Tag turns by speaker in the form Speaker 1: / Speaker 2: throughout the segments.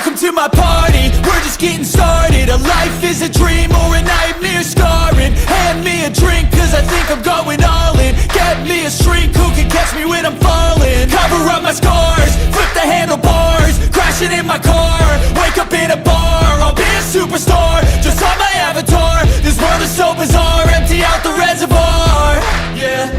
Speaker 1: Welcome to my party, we're just getting started. A life is a dream or a nightmare scarring. Hand me a drink cause I think I'm going all in. Get me a shrink who can catch me when I'm falling. Cover up my scars, flip the handlebars. Crashing in my car, wake up in a bar. I'll be a superstar, just on my avatar. This world is so bizarre, empty out the reservoir. Yeah,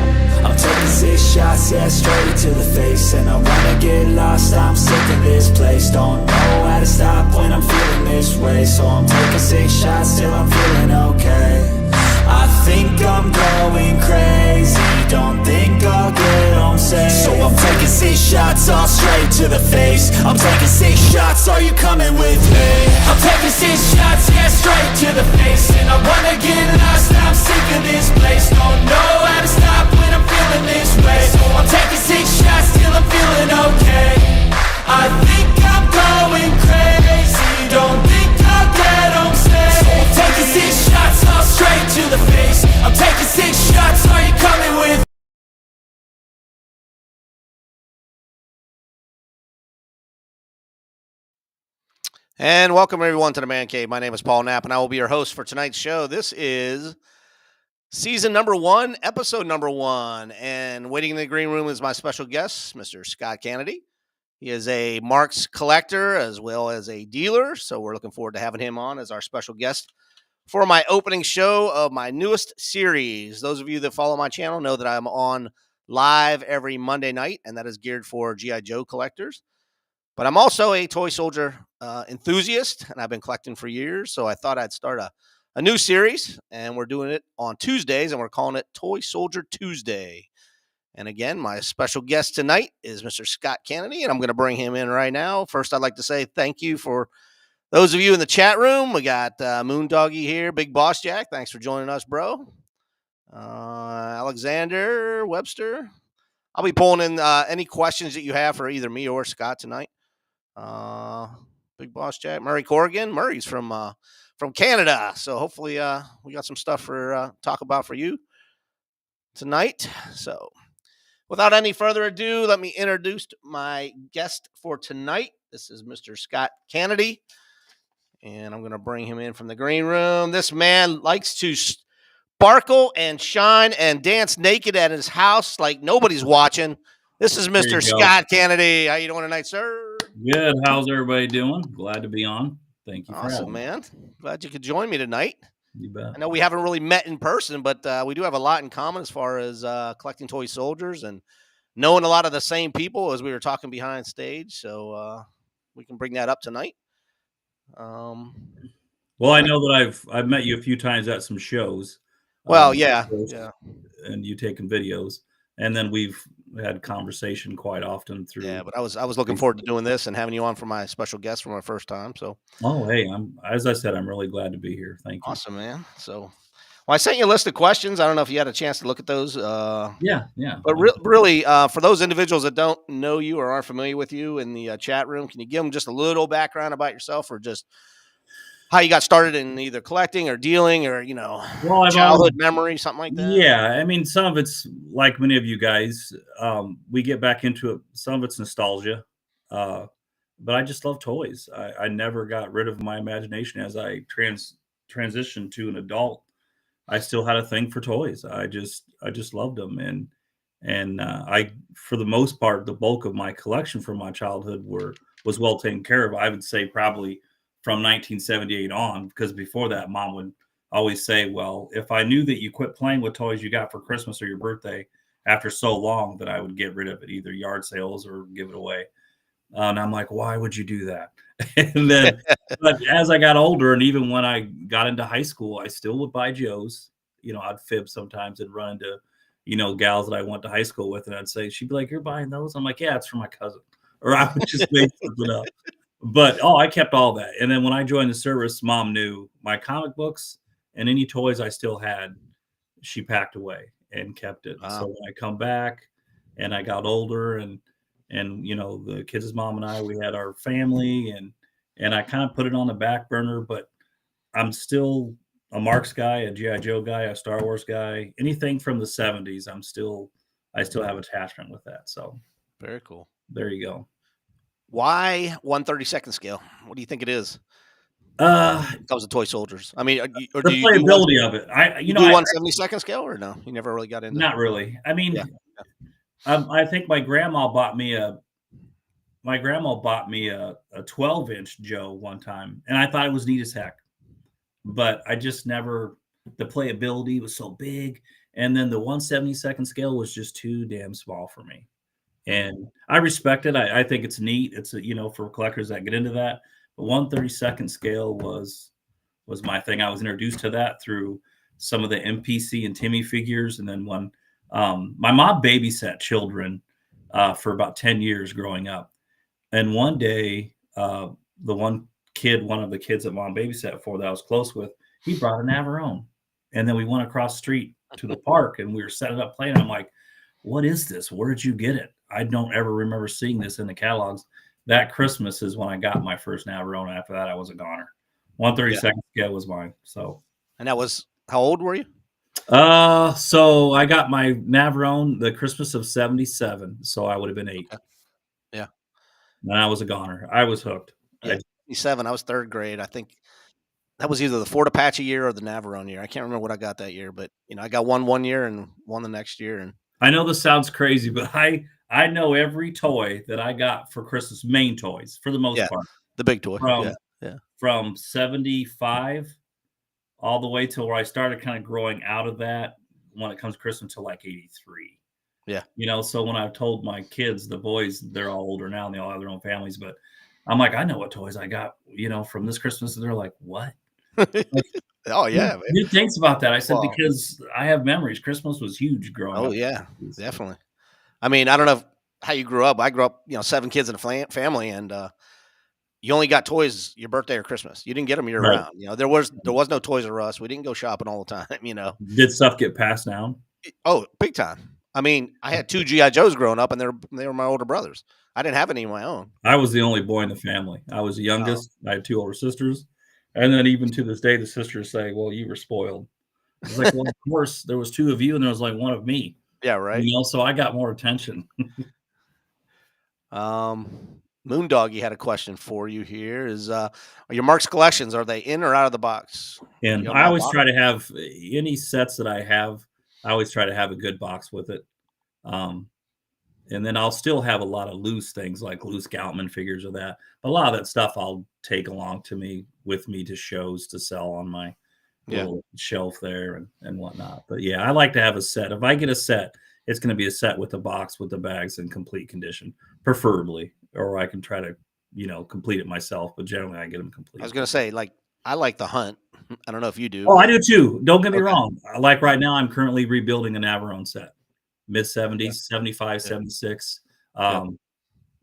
Speaker 1: I'm taking 6 shots, yeah, straight to the face. And I wanna get lost, I'm sick of this place. Don't know how to stop when I'm feeling this way. So I'm taking 6 shots till I'm feeling okay. I think I'm going crazy, don't think I'll get home safe. So I'm taking 6 shots, all straight to the face. I'm taking 6 shots, are you coming with me? I'm taking 6 shots, yeah, straight to the face. And I wanna get lost, I'm sick of this place. Don't know how to stop when I'm feeling this way. So I'm taking 6 shots till I'm feeling okay. I think I'm going crazy, don't think I'll get home safe. So I'm taking 6 shots, all straight to the face. I'm taking 6 shots, are you coming with me?
Speaker 2: And welcome everyone to the Man Cave. My name is Paul Knapp, and I will be your host for tonight's show. This is season number 1, episode number 1. And waiting in the green room is my special guest, Mr. Scott Canady. He is a Marks collector as well as a dealer, so we're looking forward to having him on as our special guest for my opening show of my newest series. Those of you that follow my channel know that I'm on live every Monday night, and that is geared for G.I. Joe collectors. But I'm also a toy soldier enthusiast, and I've been collecting for years, so I thought I'd start a new series, and we're doing it on Tuesdays, and we're calling it Toy Soldier Tuesday. And again, my special guest tonight is Mr. Scott Canady, and I'm going to bring him in right now. First, I'd like to say thank you for those of you in the chat room. We got Moondoggy here, Big Boss Jack. Thanks for joining us, bro. Alexander Webster. I'll be pulling in any questions that you have for either me or Scott tonight. Big Boss Jack, Murray Corrigan. Murray's from Canada, so hopefully we got some stuff for talk about for you tonight. So without any further ado, let me introduce my guest for tonight. This is Mr. Scott Canady, and I'm going to bring him in from the green room. This man likes to sparkle and shine and dance naked at his house like nobody's watching. This is Mr. Scott Canady. How you doing tonight, sir?
Speaker 3: Good. How's everybody doing? Glad to be on. Thank you for having me.
Speaker 2: Man. Glad you could join me tonight.
Speaker 3: You bet.
Speaker 2: I know we haven't really met in person, but we do have a lot in common as far as collecting toy soldiers and knowing a lot of the same people as we were talking behind stage. So we can bring that up tonight.
Speaker 3: Well, I know that I've met you a few times at some shows.
Speaker 2: Well, yeah.
Speaker 3: And you taking videos, and then we've had conversation quite often through.
Speaker 2: Yeah, but I was looking forward to doing this and having you on for my special guest for my first time. So.
Speaker 3: Oh, hey, as I said, I'm really glad to be here. Thank you.
Speaker 2: Awesome, man. So, well, I sent you a list of questions. I don't know if you had a chance to look at those.
Speaker 3: Yeah.
Speaker 2: But really, for those individuals that don't know you or aren't familiar with you in the chat room, can you give them just a little background about yourself, or just how you got started in either collecting or dealing, or childhood memory, something like that?
Speaker 3: Yeah, I mean, some of it's like many of you guys. We get back into it. Some of it's nostalgia, but I just love toys. I never got rid of my imagination as I transitioned to an adult. I still had a thing for toys. I just loved them, and I, for the most part, the bulk of my collection from my childhood was well taken care of. I would say probably from 1978 on, because before that, Mom would always say, well, if I knew that you quit playing with toys you got for Christmas or your birthday after so long, that I would get rid of it, either yard sales or give it away. And I'm like, why would you do that? And then, but as I got older, and even when I got into high school, I still would buy Joe's. I'd fib sometimes and run into, gals that I went to high school with, and I'd say, she'd be like, you're buying those? I'm like, yeah, it's for my cousin. Or I would just make something up. But, I kept all that. And then when I joined the service, Mom knew my comic books and any toys I still had, she packed away and kept it. Wow. So when I come back and I got older and the kids' mom and I, we had our family, and I kind of put it on the back burner, but I'm still a Marks guy, a G.I. Joe guy, a Star Wars guy. Anything from the 70s, I still have attachment with that. So
Speaker 2: very cool.
Speaker 3: There you go.
Speaker 2: Why 1/32nd scale? What do you think it is
Speaker 3: Uh,
Speaker 2: when it comes to toy soldiers? I mean, or
Speaker 3: the
Speaker 2: do you do
Speaker 3: playability of it. I you
Speaker 2: you
Speaker 3: know,
Speaker 2: do
Speaker 3: I
Speaker 2: 1/72nd scale or no? You never really got into.
Speaker 3: not really. I
Speaker 2: Yeah.
Speaker 3: mean, I think my grandma bought me a 12-inch Joe one time, and I thought it was neat as heck. But I just never the playability was so big, and then the 1/72nd scale was just too damn small for me. And I respect it. I think it's neat. It's for collectors that get into that. But 1/32nd scale was my thing. I was introduced to that through some of the MPC and Timmy figures, and then when my mom babysat children for about 10 years growing up, and one day the one of the kids that mom babysat for that I was close with, he brought an Navarone, and then we went across the street to the park, and we were setting up playing. I'm like, "What is this? Where did you get it? I don't ever remember seeing this in the catalogs." That Christmas is when I got my first Navarone. After that, I was a goner.
Speaker 2: Yeah.
Speaker 3: 1/32nd scale was mine. So,
Speaker 2: And that was how old were you?
Speaker 3: so I got my Navarone the Christmas of '77. So I would have been 8,
Speaker 2: Okay. Yeah.
Speaker 3: and I was a goner. I was hooked.
Speaker 2: Yeah. 77. I was third grade. I think that was either the Fort Apache year or the Navarone year. I can't remember what I got that year, but I got one year and one the next year. And
Speaker 3: I know this sounds crazy, but I know every toy that I got for Christmas, main toys for the most
Speaker 2: yeah,
Speaker 3: part,
Speaker 2: the big toy. Yeah.
Speaker 3: from
Speaker 2: Yeah.
Speaker 3: from 75 all the way till where I started kind of growing out of that when it comes to Christmas to like 83.
Speaker 2: Yeah.
Speaker 3: So when I've told my kids, the boys, they're all older now and they all have their own families, but I'm like, I know what toys I got, from this Christmas. And they're like, what? Like,
Speaker 2: Oh yeah, man.
Speaker 3: who thinks about that? I said,
Speaker 2: Wow.
Speaker 3: because I have memories. Christmas was huge growing
Speaker 2: Oh
Speaker 3: up.
Speaker 2: yeah, definitely. I mean, I don't know how you grew up. I grew up, 7 kids in a family, and you only got toys your birthday or Christmas. You didn't get them year
Speaker 3: Right.
Speaker 2: round. There was no Toys R Us. We didn't go shopping all the time.
Speaker 3: Did stuff get passed down?
Speaker 2: Oh, big time. I mean, I had 2 GI Joes growing up, and they were my older brothers. I didn't have any of my own.
Speaker 3: I was the only boy in the family. I was the
Speaker 2: Oh,
Speaker 3: youngest. I had 2 older sisters, and then even to this day, the sisters say, "Well, you were spoiled." It's like, well, of course, there was 2 of you, and there was like 1 of me.
Speaker 2: yeah, right.
Speaker 3: So I got more attention.
Speaker 2: Moondoggy had a question for you here. Are your Marks collections, are they in or out of the box? Do you
Speaker 3: And
Speaker 2: have them
Speaker 3: I
Speaker 2: all
Speaker 3: always
Speaker 2: boxed?
Speaker 3: try to have any sets that I have. I always try to have a good box with it. Um, and then I'll still have a lot of loose things like loose Goutman figures of that. But a lot of that stuff I'll take along with me to shows to sell on my
Speaker 2: Yeah.
Speaker 3: little shelf there and whatnot. But yeah, I like to have a set. If I get a set, it's going to be a set with the box with the bags in complete condition, preferably, or I can try to complete it myself. But generally, I get them
Speaker 2: I
Speaker 3: complete.
Speaker 2: was gonna say, like, I like the hunt. I don't know if you do,
Speaker 3: Oh, I
Speaker 2: but
Speaker 3: do too. Don't get me
Speaker 2: okay.
Speaker 3: wrong. Like right now, I'm currently rebuilding a Navarone set, mid
Speaker 2: Yeah.
Speaker 3: 70s, 75,
Speaker 2: Yeah.
Speaker 3: 76.
Speaker 2: Yeah.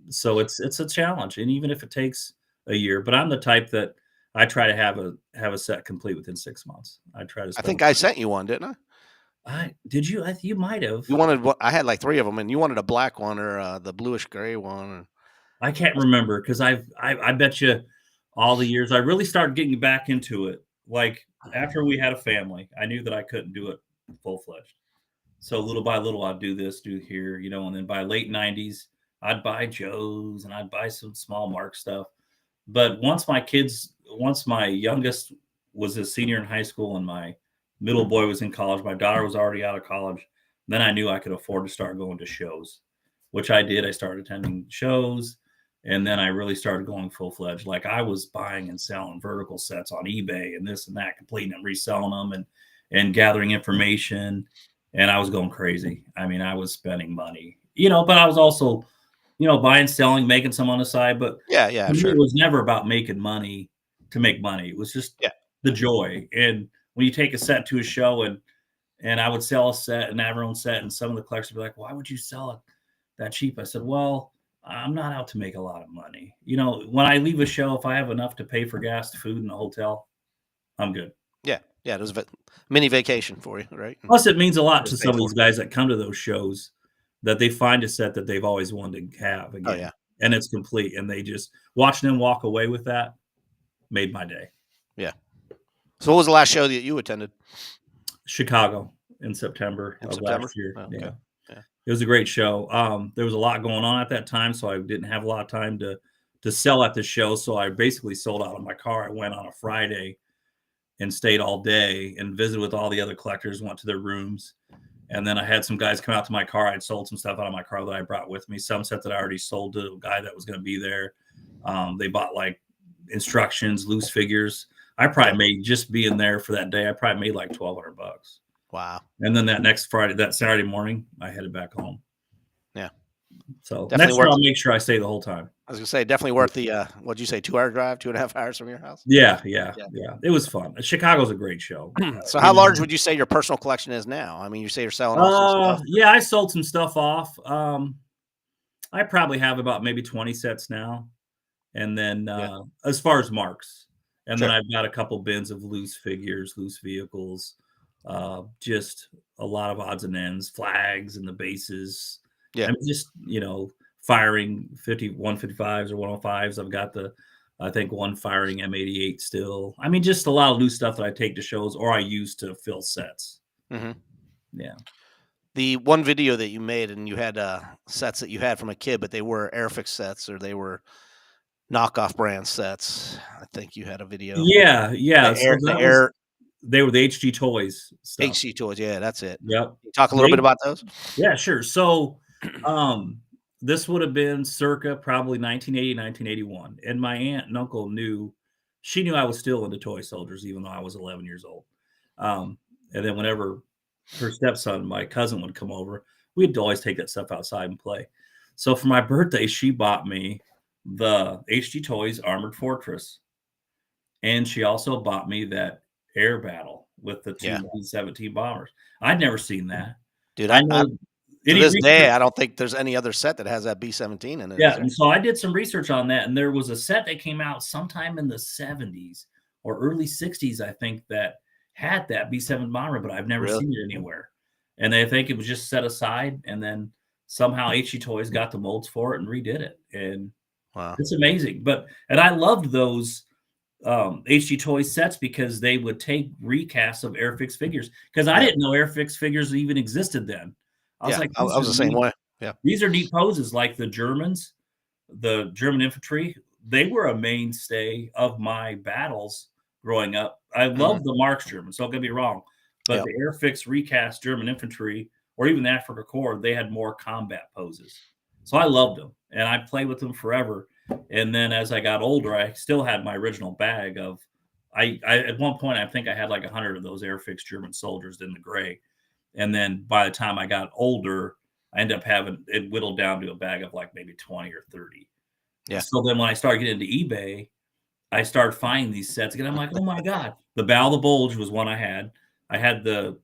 Speaker 3: So it's a challenge, and even if it takes a year, but I'm the type that I try to have a set complete within 6 months. I try to
Speaker 2: I
Speaker 3: spend.
Speaker 2: think I sent you one, didn't I?
Speaker 3: I did you? You might have.
Speaker 2: You wanted what? I had like 3 of them, and you wanted a black one or the bluish gray one.
Speaker 3: I can't remember because I bet you all the years I really started getting back into it. Like after we had a family, I knew that I couldn't do it full fledged. So little by little, I'd do this, do here, and then by late '90s, I'd buy Joe's and I'd buy some small Mark stuff. But once my youngest was a senior in high school and my middle boy was in college, my daughter was already out of college, then I knew I could afford to start going to shows, which I did. I started attending shows, and then I really started going full fledged. Like I was buying and selling vertical sets on eBay and this and that, completing them, reselling them, and gathering information. And I was going crazy. I mean, I was spending money, but I was also, buying, selling, making some on the side. But
Speaker 2: Yeah, yeah,
Speaker 3: to me,
Speaker 2: sure.
Speaker 3: it was never about making money to make money. It was just
Speaker 2: Yeah.
Speaker 3: the joy. And when you take a set to a show and I would sell a set, an Navarone set, and some of the collectors would be like, "Why would you sell it that cheap?" I said, "Well, I'm not out to make a lot of money. When I leave a show, if I have enough to pay for gas, food, and the hotel, I'm good."
Speaker 2: Yeah. Yeah. It was a mini vacation for you, right?
Speaker 3: Plus, it means a lot
Speaker 2: It's
Speaker 3: to
Speaker 2: paid
Speaker 3: some of
Speaker 2: for.
Speaker 3: these guys that come to those shows that they find a set that they've always wanted to have
Speaker 2: Oh
Speaker 3: again,
Speaker 2: yeah.
Speaker 3: and it's complete, and they just watching them walk away with that made my day.
Speaker 2: Yeah. So what was the last show that you attended
Speaker 3: Chicago in September
Speaker 2: in
Speaker 3: of
Speaker 2: September?
Speaker 3: last year.
Speaker 2: Oh,
Speaker 3: Yeah.
Speaker 2: okay. Yeah.
Speaker 3: It was a great show. There was a lot going on at that time, so I didn't have a lot of time to to sell at the show. So I basically sold out of my car. I went on a Friday and stayed all day and visited with all the other collectors, went to their rooms. And then I had some guys come out to my car. I'd sold some stuff out of my car that I brought with me. Some stuff that I already sold to a guy that was going to be there. They bought like instructions, loose figures. I probably made, just being there for that day, I probably made like $1,200.
Speaker 2: Wow.
Speaker 3: And then that Saturday morning, I headed back home.
Speaker 2: Yeah.
Speaker 3: So
Speaker 2: Definitely
Speaker 3: next year,
Speaker 2: worth
Speaker 3: I'll
Speaker 2: it.
Speaker 3: make sure I stay the whole time.
Speaker 2: I was gonna say definitely worth the what'd you say, 2-hour drive, 2.5 hours from your house?
Speaker 3: Yeah. It was fun. Chicago's a great show.
Speaker 2: So how large would you say your personal collection is now? I mean, you say you're selling off some stuff.
Speaker 3: Yeah, I sold some stuff off. I probably have about maybe 20 sets now. And then as far as marks, and then I've got a couple bins of loose figures, loose vehicles, just a lot of odds and ends, flags and the bases.
Speaker 2: Yeah.
Speaker 3: I mean, just, firing 155s or 105s. I've got I think one firing M88 still. I mean, just a lot of loose stuff that I take to shows or I use to fill sets.
Speaker 2: Mm-hmm.
Speaker 3: Yeah.
Speaker 2: The one video that you made, and you had sets that you had from a kid, but they were Airfix sets or they were knockoff brand sets. I think you had a video.
Speaker 3: Yeah. They were the HG Toys stuff.
Speaker 2: HG Toys, yeah, that's it.
Speaker 3: Yep.
Speaker 2: Talk a little bit about those.
Speaker 3: Yeah, sure. So this would have been circa probably 1980, 1981. And my aunt and uncle knew I was still into toy soldiers, even though I was 11 years old. And then whenever her stepson, my cousin, would come over, we'd always take that stuff outside and play. So for my birthday, she bought me the HG Toys Armored Fortress. And she also bought me that air battle with the two B-17 bombers. I'd never seen that.
Speaker 2: Dude, I know to this day, I don't think there's any other set that has that B-17 in it.
Speaker 3: Yeah, and so I did some research on that, and there was a set that came out sometime in the 70s or early 60s, I think, that had that B-7 bomber, but I've never seen it anywhere. And I think it was just set aside, and then somehow HG Toys got the molds for it and redid it. And it's amazing. And I loved those HG Toys sets because they would take recasts of Airfix figures, because I didn't know Airfix figures even existed then. I was like,
Speaker 2: I was the same way. Yeah.
Speaker 3: These are neat poses, like the Germans, the German infantry. They were a mainstay of my battles growing up. I love the Marks Germans, don't get me wrong. But the Airfix recast German infantry, or even the Afrika Korps, they had more combat poses. So I loved them, and I played with them forever. And then as I got older, I still had my original bag of, I at one point, I think I had like 100 of those Airfix German soldiers in the gray. And then by the time I got older, I ended up having it whittled down to a bag of like maybe 20 or 30. Yeah. So then when I started getting into eBay, I started finding these sets again. I'm like, oh my God. The Battle of the Bulge was one I had. I had the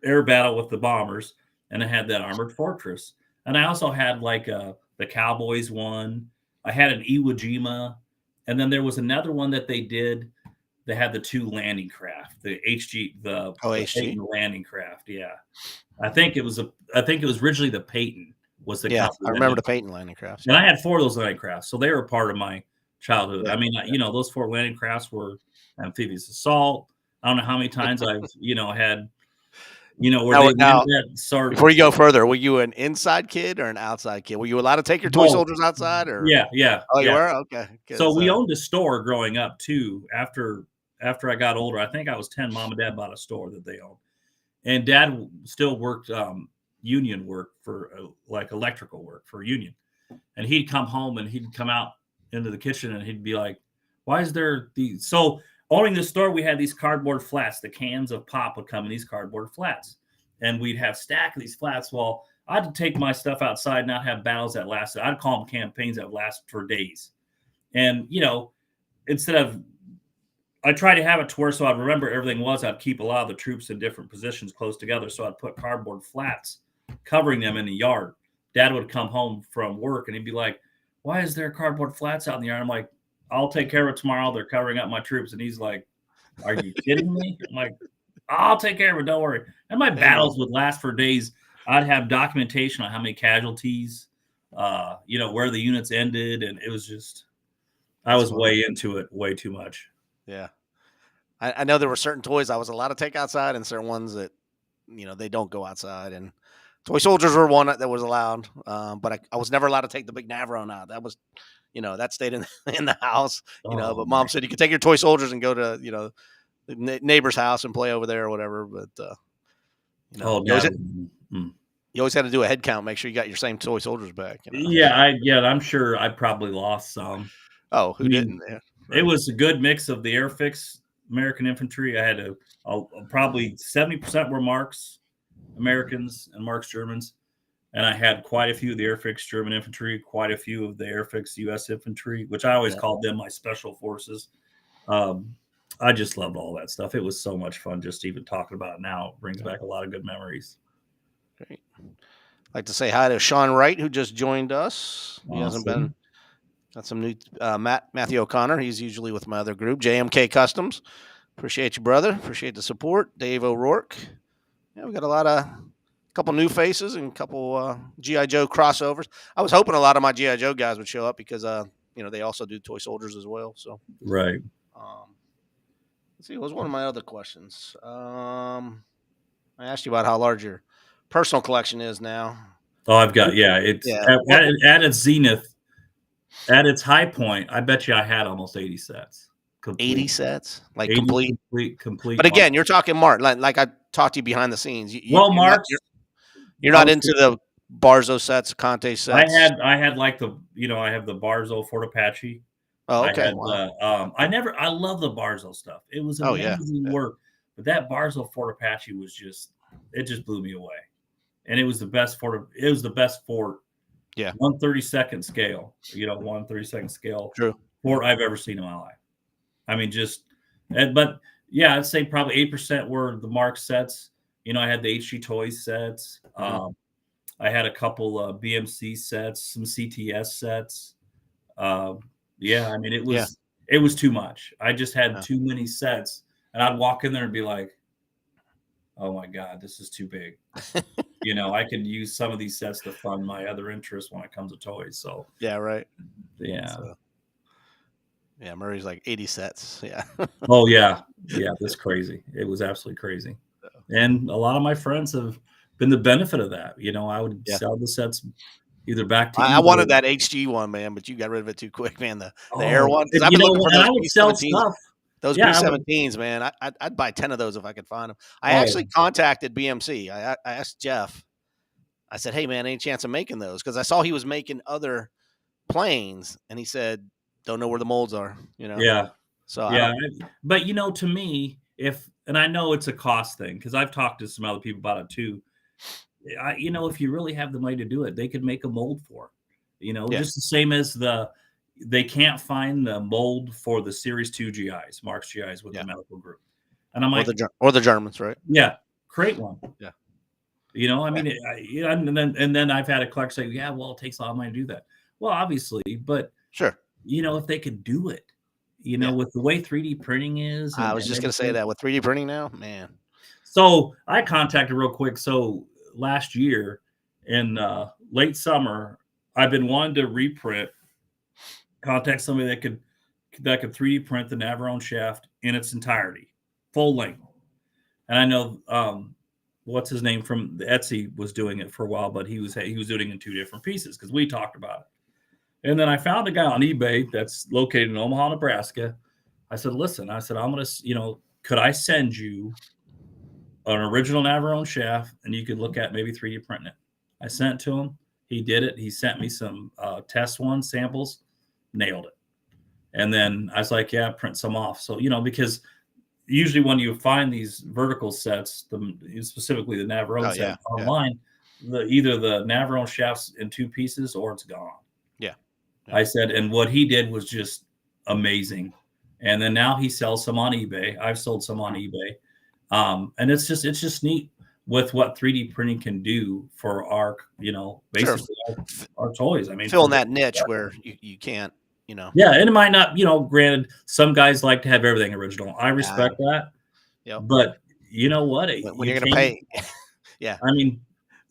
Speaker 3: air battle with the bombers, and I had that Armored Fortress. And I also had like the Cowboys one. I had an Iwo Jima. And then there was another one that they did. They had the two landing craft, the HG, the landing craft. Yeah. I think it was originally the Peyton was the
Speaker 2: I remember the Peyton landing crafts.
Speaker 3: And I had 4 of those landing crafts. So they were part of my childhood. I mean, those 4 landing crafts were amphibious assault. I don't know how many times I've, had, where
Speaker 2: now, before you go further, were you an inside kid or an outside kid? Were you allowed to take your toy soldiers outside? Or
Speaker 3: yeah.
Speaker 2: Oh, you were? Okay.
Speaker 3: So we owned a store growing up too. After I got older, I think I was 10. Mom and Dad bought a store that they owned, and Dad still worked union work for like electrical work for union. And he'd come home and he'd come out into the kitchen and he'd be like, "Why is there these?" So owning the store, we had these cardboard flats. The cans of pop would come in these cardboard flats, and we'd have stack of these flats. Well, I'd take my stuff outside, not have battles that lasted. I'd call them campaigns that last for days. And instead of, I try to have it to where so I'd remember everything I'd keep a lot of the troops in different positions close together. So I'd put cardboard flats covering them in the yard. Dad would come home from work and he'd be like, "Why is there cardboard flats out in the yard?" I'm like, "I'll take care of it tomorrow. They're covering up my troops." And he's like, "Are you kidding me?" I'm like, "I'll take care of it. Don't worry." And my battles would last for days. I'd have documentation on how many casualties, where the units ended. And it was just, I was way into it, way too much.
Speaker 2: Yeah. I know there were certain toys I was allowed to take outside and certain ones that, they don't go outside. And Toy soldiers were one that was allowed, but I was never allowed to take the big Navarone out. That was, that stayed in in the house.
Speaker 3: Oh,
Speaker 2: But Mom said you could take your toy soldiers and go to the neighbor's house and play over there or whatever. But
Speaker 3: oh,
Speaker 2: you always,
Speaker 3: Nat.
Speaker 2: you always had to do a head count, make sure you got your same toy soldiers back.
Speaker 3: Yeah, I'm sure I probably lost some.
Speaker 2: Oh, who
Speaker 3: I mean,
Speaker 2: didn't? Yeah,
Speaker 3: It was a good mix of the Airfix American infantry. I had probably 70% were Marks Americans and Marks Germans, and I had quite a few of the Airfix German infantry, quite a few of the Airfix U.S. infantry, which I always called them my special forces. I just loved all that stuff. It was so much fun just even talking about it now. It brings back a lot of good memories.
Speaker 2: Great. I'd like to say hi to Sean Wright, who just joined us. He hasn't been. Got some new Matthew O'Connor. He's usually with my other group, JMK Customs. Appreciate you, brother. Appreciate the support. Dave O'Rourke. Yeah, we got a couple new faces and a couple GI Joe crossovers. I was hoping a lot of my GI Joe guys would show up because they also do toy soldiers as well. So
Speaker 3: right.
Speaker 2: Let's see. What was one of my other questions? I asked you about how large your personal collection is now.
Speaker 3: Oh, I've got It's at its zenith. At its high point, I bet you I had almost 80 sets.
Speaker 2: Complete. 80 sets? Like 80
Speaker 3: complete.
Speaker 2: But again, you're talking Mark. Like I talked to you behind the scenes.
Speaker 3: Mark,
Speaker 2: you're not into the Barzo sets, Conte sets.
Speaker 3: I had like I have the Barzo Fort Apache.
Speaker 2: Oh, okay.
Speaker 3: I love the Barzo stuff. It was amazing work. But that Barzo Fort Apache was just blew me away. And it was the best fort. It was the best fort.
Speaker 2: Yeah.
Speaker 3: 1/32 scale. 1/32 scale.
Speaker 2: True.
Speaker 3: Fort I've ever seen in my life. I mean, but yeah, I'd say probably 8% were the Mark sets. I had the HG Toys sets. I had a couple BMC sets, some CTS sets. I mean, it was too much. I just had too many sets, and I'd walk in there and be like, "Oh my God, this is too big." I could use some of these sets to fund my other interests when it comes to toys. So
Speaker 2: yeah, right.
Speaker 3: Yeah.
Speaker 2: So, Murray's like 80 sets. Yeah.
Speaker 3: Oh yeah. Yeah. That's crazy. It was absolutely crazy. And a lot of my friends have been the benefit of that. I would sell the sets either back to.
Speaker 2: I wanted that HG one, man, but you got rid of it too quick, man. The Air one. I've been looking for those.
Speaker 3: I would sell stuff.
Speaker 2: Those B-17s, man. I'd buy 10 of those if I could find them. I actually contacted BMC. I asked Jeff. I said, "Hey, man, any chance of making those?" Because I saw he was making other planes, and he said, "Don't know where the molds are."
Speaker 3: Yeah.
Speaker 2: So
Speaker 3: but to me, and I know it's a cost thing because I've talked to some other people about it too. If you really have the money to do it, they could make a mold for it. Just the same as they can't find the mold for the Series 2 GIs, Mark's GIs with the medical group. And I'm like,
Speaker 2: or the Germans, right?
Speaker 3: Yeah, create one.
Speaker 2: Yeah.
Speaker 3: I mean, and then I've had a collector say, "Yeah, well, it takes a lot of money to do that." Well, obviously, but
Speaker 2: sure,
Speaker 3: if they could do it, with the way 3D printing is.
Speaker 2: I was just going to say that with 3D printing now, man.
Speaker 3: So I contacted real quick. So last year in late summer, I've been wanting to reprint. Contact somebody that could 3D print the Navarone shaft in its entirety, full length. And I know what's his name from the Etsy was doing it for a while, but he was doing it in 2 different pieces because we talked about it. And then I found a guy on eBay that's located in Omaha, Nebraska. I said, "Listen," I'm gonna, could I send you an original Navarone shaft and you could look at maybe 3D printing it? I sent it to him. He did it. He sent me some test samples. Nailed it. And then I was like, "Yeah, print some off." So, because usually when you find these vertical sets, specifically the Navarone set online, either the Navarone shaft's in 2 pieces or it's gone.
Speaker 2: Yeah.
Speaker 3: I said, and what he did was just amazing. And then now he sells some on eBay. I've sold some on eBay. And it's just neat with what 3D printing can do for our, basically our toys. I mean,
Speaker 2: filling that niche where you can't,
Speaker 3: Yeah, and it might not, granted, some guys like to have everything original. I respect that.
Speaker 2: Yeah.
Speaker 3: But you know what?
Speaker 2: When you're going to pay,
Speaker 3: I mean,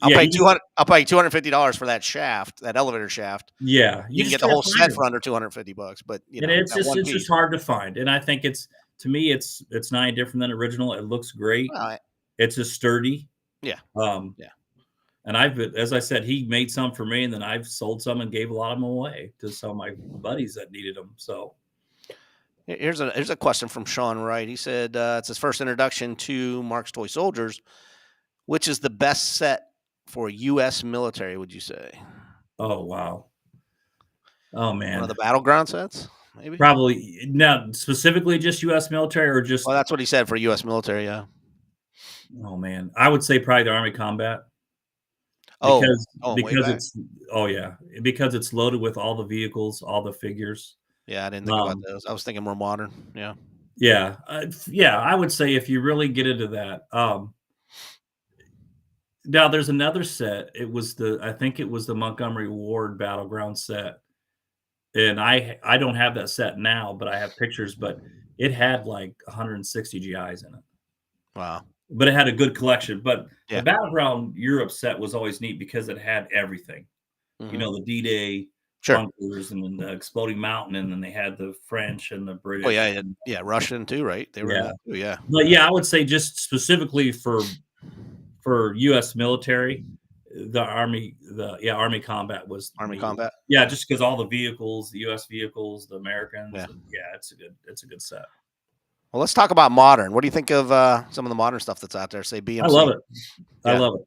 Speaker 2: I'll pay $250 for that shaft, that elevator shaft.
Speaker 3: Yeah,
Speaker 2: you can get the whole set for under $250. But
Speaker 3: it's just hard to find. And I think to me, it's not any different than original. It looks great. It's a sturdy.
Speaker 2: Yeah.
Speaker 3: And as I said, he made some for me, and then I've sold some and gave a lot of them away to some of my buddies that needed them. So,
Speaker 2: Here's a question from Sean Wright. He said it's his first introduction to Mark's Toy Soldiers. Which is the best set for U.S. military? Would you say?
Speaker 3: oh wow, oh
Speaker 2: One of
Speaker 3: man,
Speaker 2: the battleground sets, maybe.
Speaker 3: probably now specifically just U.S. military or just
Speaker 2: Well, that's what he said for U.S. military. Yeah.
Speaker 3: oh man, I would say probably the Army Combat
Speaker 2: Oh,
Speaker 3: because
Speaker 2: way back.
Speaker 3: it's oh yeah because it's loaded with all the vehicles, all the figures.
Speaker 2: Yeah, I didn't think about
Speaker 3: Um,
Speaker 2: those. I was thinking more modern. Yeah.
Speaker 3: yeah, yeah, I would say if you really get into that. Now there's another set. I think it was the Montgomery Ward Battleground set, and I don't have that set now, but I have pictures. But it had like 160 GIs in it.
Speaker 2: Wow.
Speaker 3: But it had a good collection. But the
Speaker 2: Yeah.
Speaker 3: Battleground Europe set was always neat because it had everything. You
Speaker 2: Mhm.
Speaker 3: know, the D-Day
Speaker 2: Sure.
Speaker 3: bunkers and then the exploding mountain, and then they had the French and the British.
Speaker 2: Oh yeah, yeah. Russian too, right? They were in
Speaker 3: Yeah.
Speaker 2: that too. Yeah.
Speaker 3: But yeah, I would say just specifically for U.S. military, the Army Combat was
Speaker 2: Army
Speaker 3: neat.
Speaker 2: combat.
Speaker 3: Yeah, just because all the vehicles, the U.S. vehicles, the Americans,
Speaker 2: Yeah.
Speaker 3: yeah, it's a good set.
Speaker 2: Well, let's talk about modern. What do you think of some of the modern stuff that's out there? Say BMC.
Speaker 3: I love it. I
Speaker 2: Yeah.
Speaker 3: love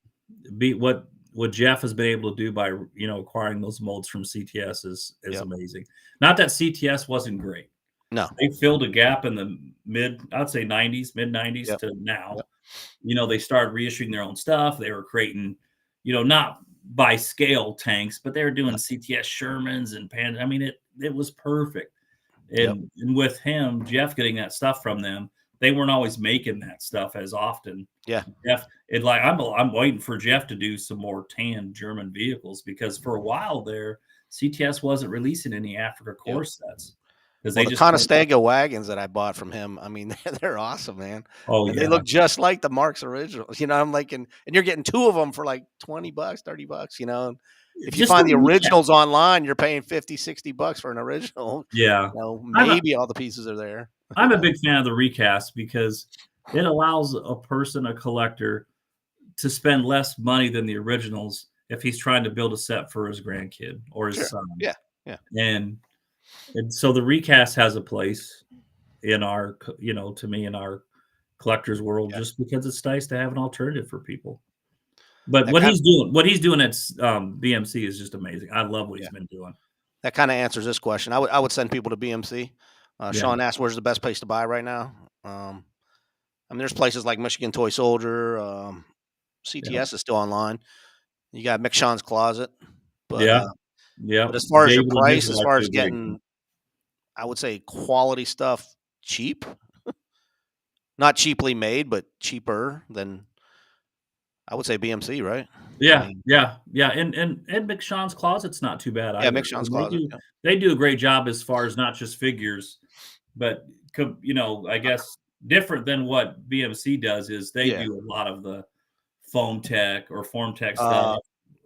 Speaker 3: it. What Jeff has been able to do by acquiring those molds from CTS is
Speaker 2: Yep.
Speaker 3: amazing. Not that CTS wasn't great.
Speaker 2: No.
Speaker 3: They filled a gap in the mid 90s
Speaker 2: Yep.
Speaker 3: to now.
Speaker 2: Yep.
Speaker 3: They started reissuing their own stuff. They were creating, not by scale tanks, but they were doing CTS Shermans and Pan. I mean, it was perfect. And with him, Jeff getting that stuff from them, they weren't always making that stuff as often.
Speaker 2: Yeah.
Speaker 3: Jeff, I'm waiting for Jeff to do some more tan German vehicles because for a while there, CTS wasn't releasing any Africa Corps sets. Because
Speaker 2: Well, the Conestoga wagons that I bought from him, I mean, they're awesome, man.
Speaker 3: Oh
Speaker 2: And
Speaker 3: yeah,
Speaker 2: they look just like the Mark's originals. I'm like, and you're getting two of them for like $20, $30. And if you
Speaker 3: Just
Speaker 2: find
Speaker 3: the
Speaker 2: the
Speaker 3: recap.
Speaker 2: originals online, you're paying $50, $60 for an original.
Speaker 3: Yeah.
Speaker 2: Maybe all the pieces are there.
Speaker 3: I'm a big fan of the recast because it allows a collector, to spend less money than the originals if he's trying to build a set for his grandkid or his son.
Speaker 2: Yeah. Yeah.
Speaker 3: And so the recast has a place in our, to me, in our collector's world, just because it's nice to have an alternative for people. But what he's doing at BMC is just amazing. I love what he's been doing.
Speaker 2: That kind of answers this question. I would send people to BMC. Sean asked, "Where's the best place to buy right now?" I mean, there's places like Michigan Toy Soldier. CTS is still online. You got Mick Sean's Closet. But, But as far as your price, as far as getting, I would say quality stuff cheap, not cheaply made, but cheaper than, I would say BMC, right?
Speaker 3: Yeah, yeah. And Mick Sean's Closet's not too bad.
Speaker 2: Yeah, Mick Sean's Closet.
Speaker 3: They do a great job as far as not just figures, but I guess different than what BMC does is they do a lot of the foam tech or form tech stuff.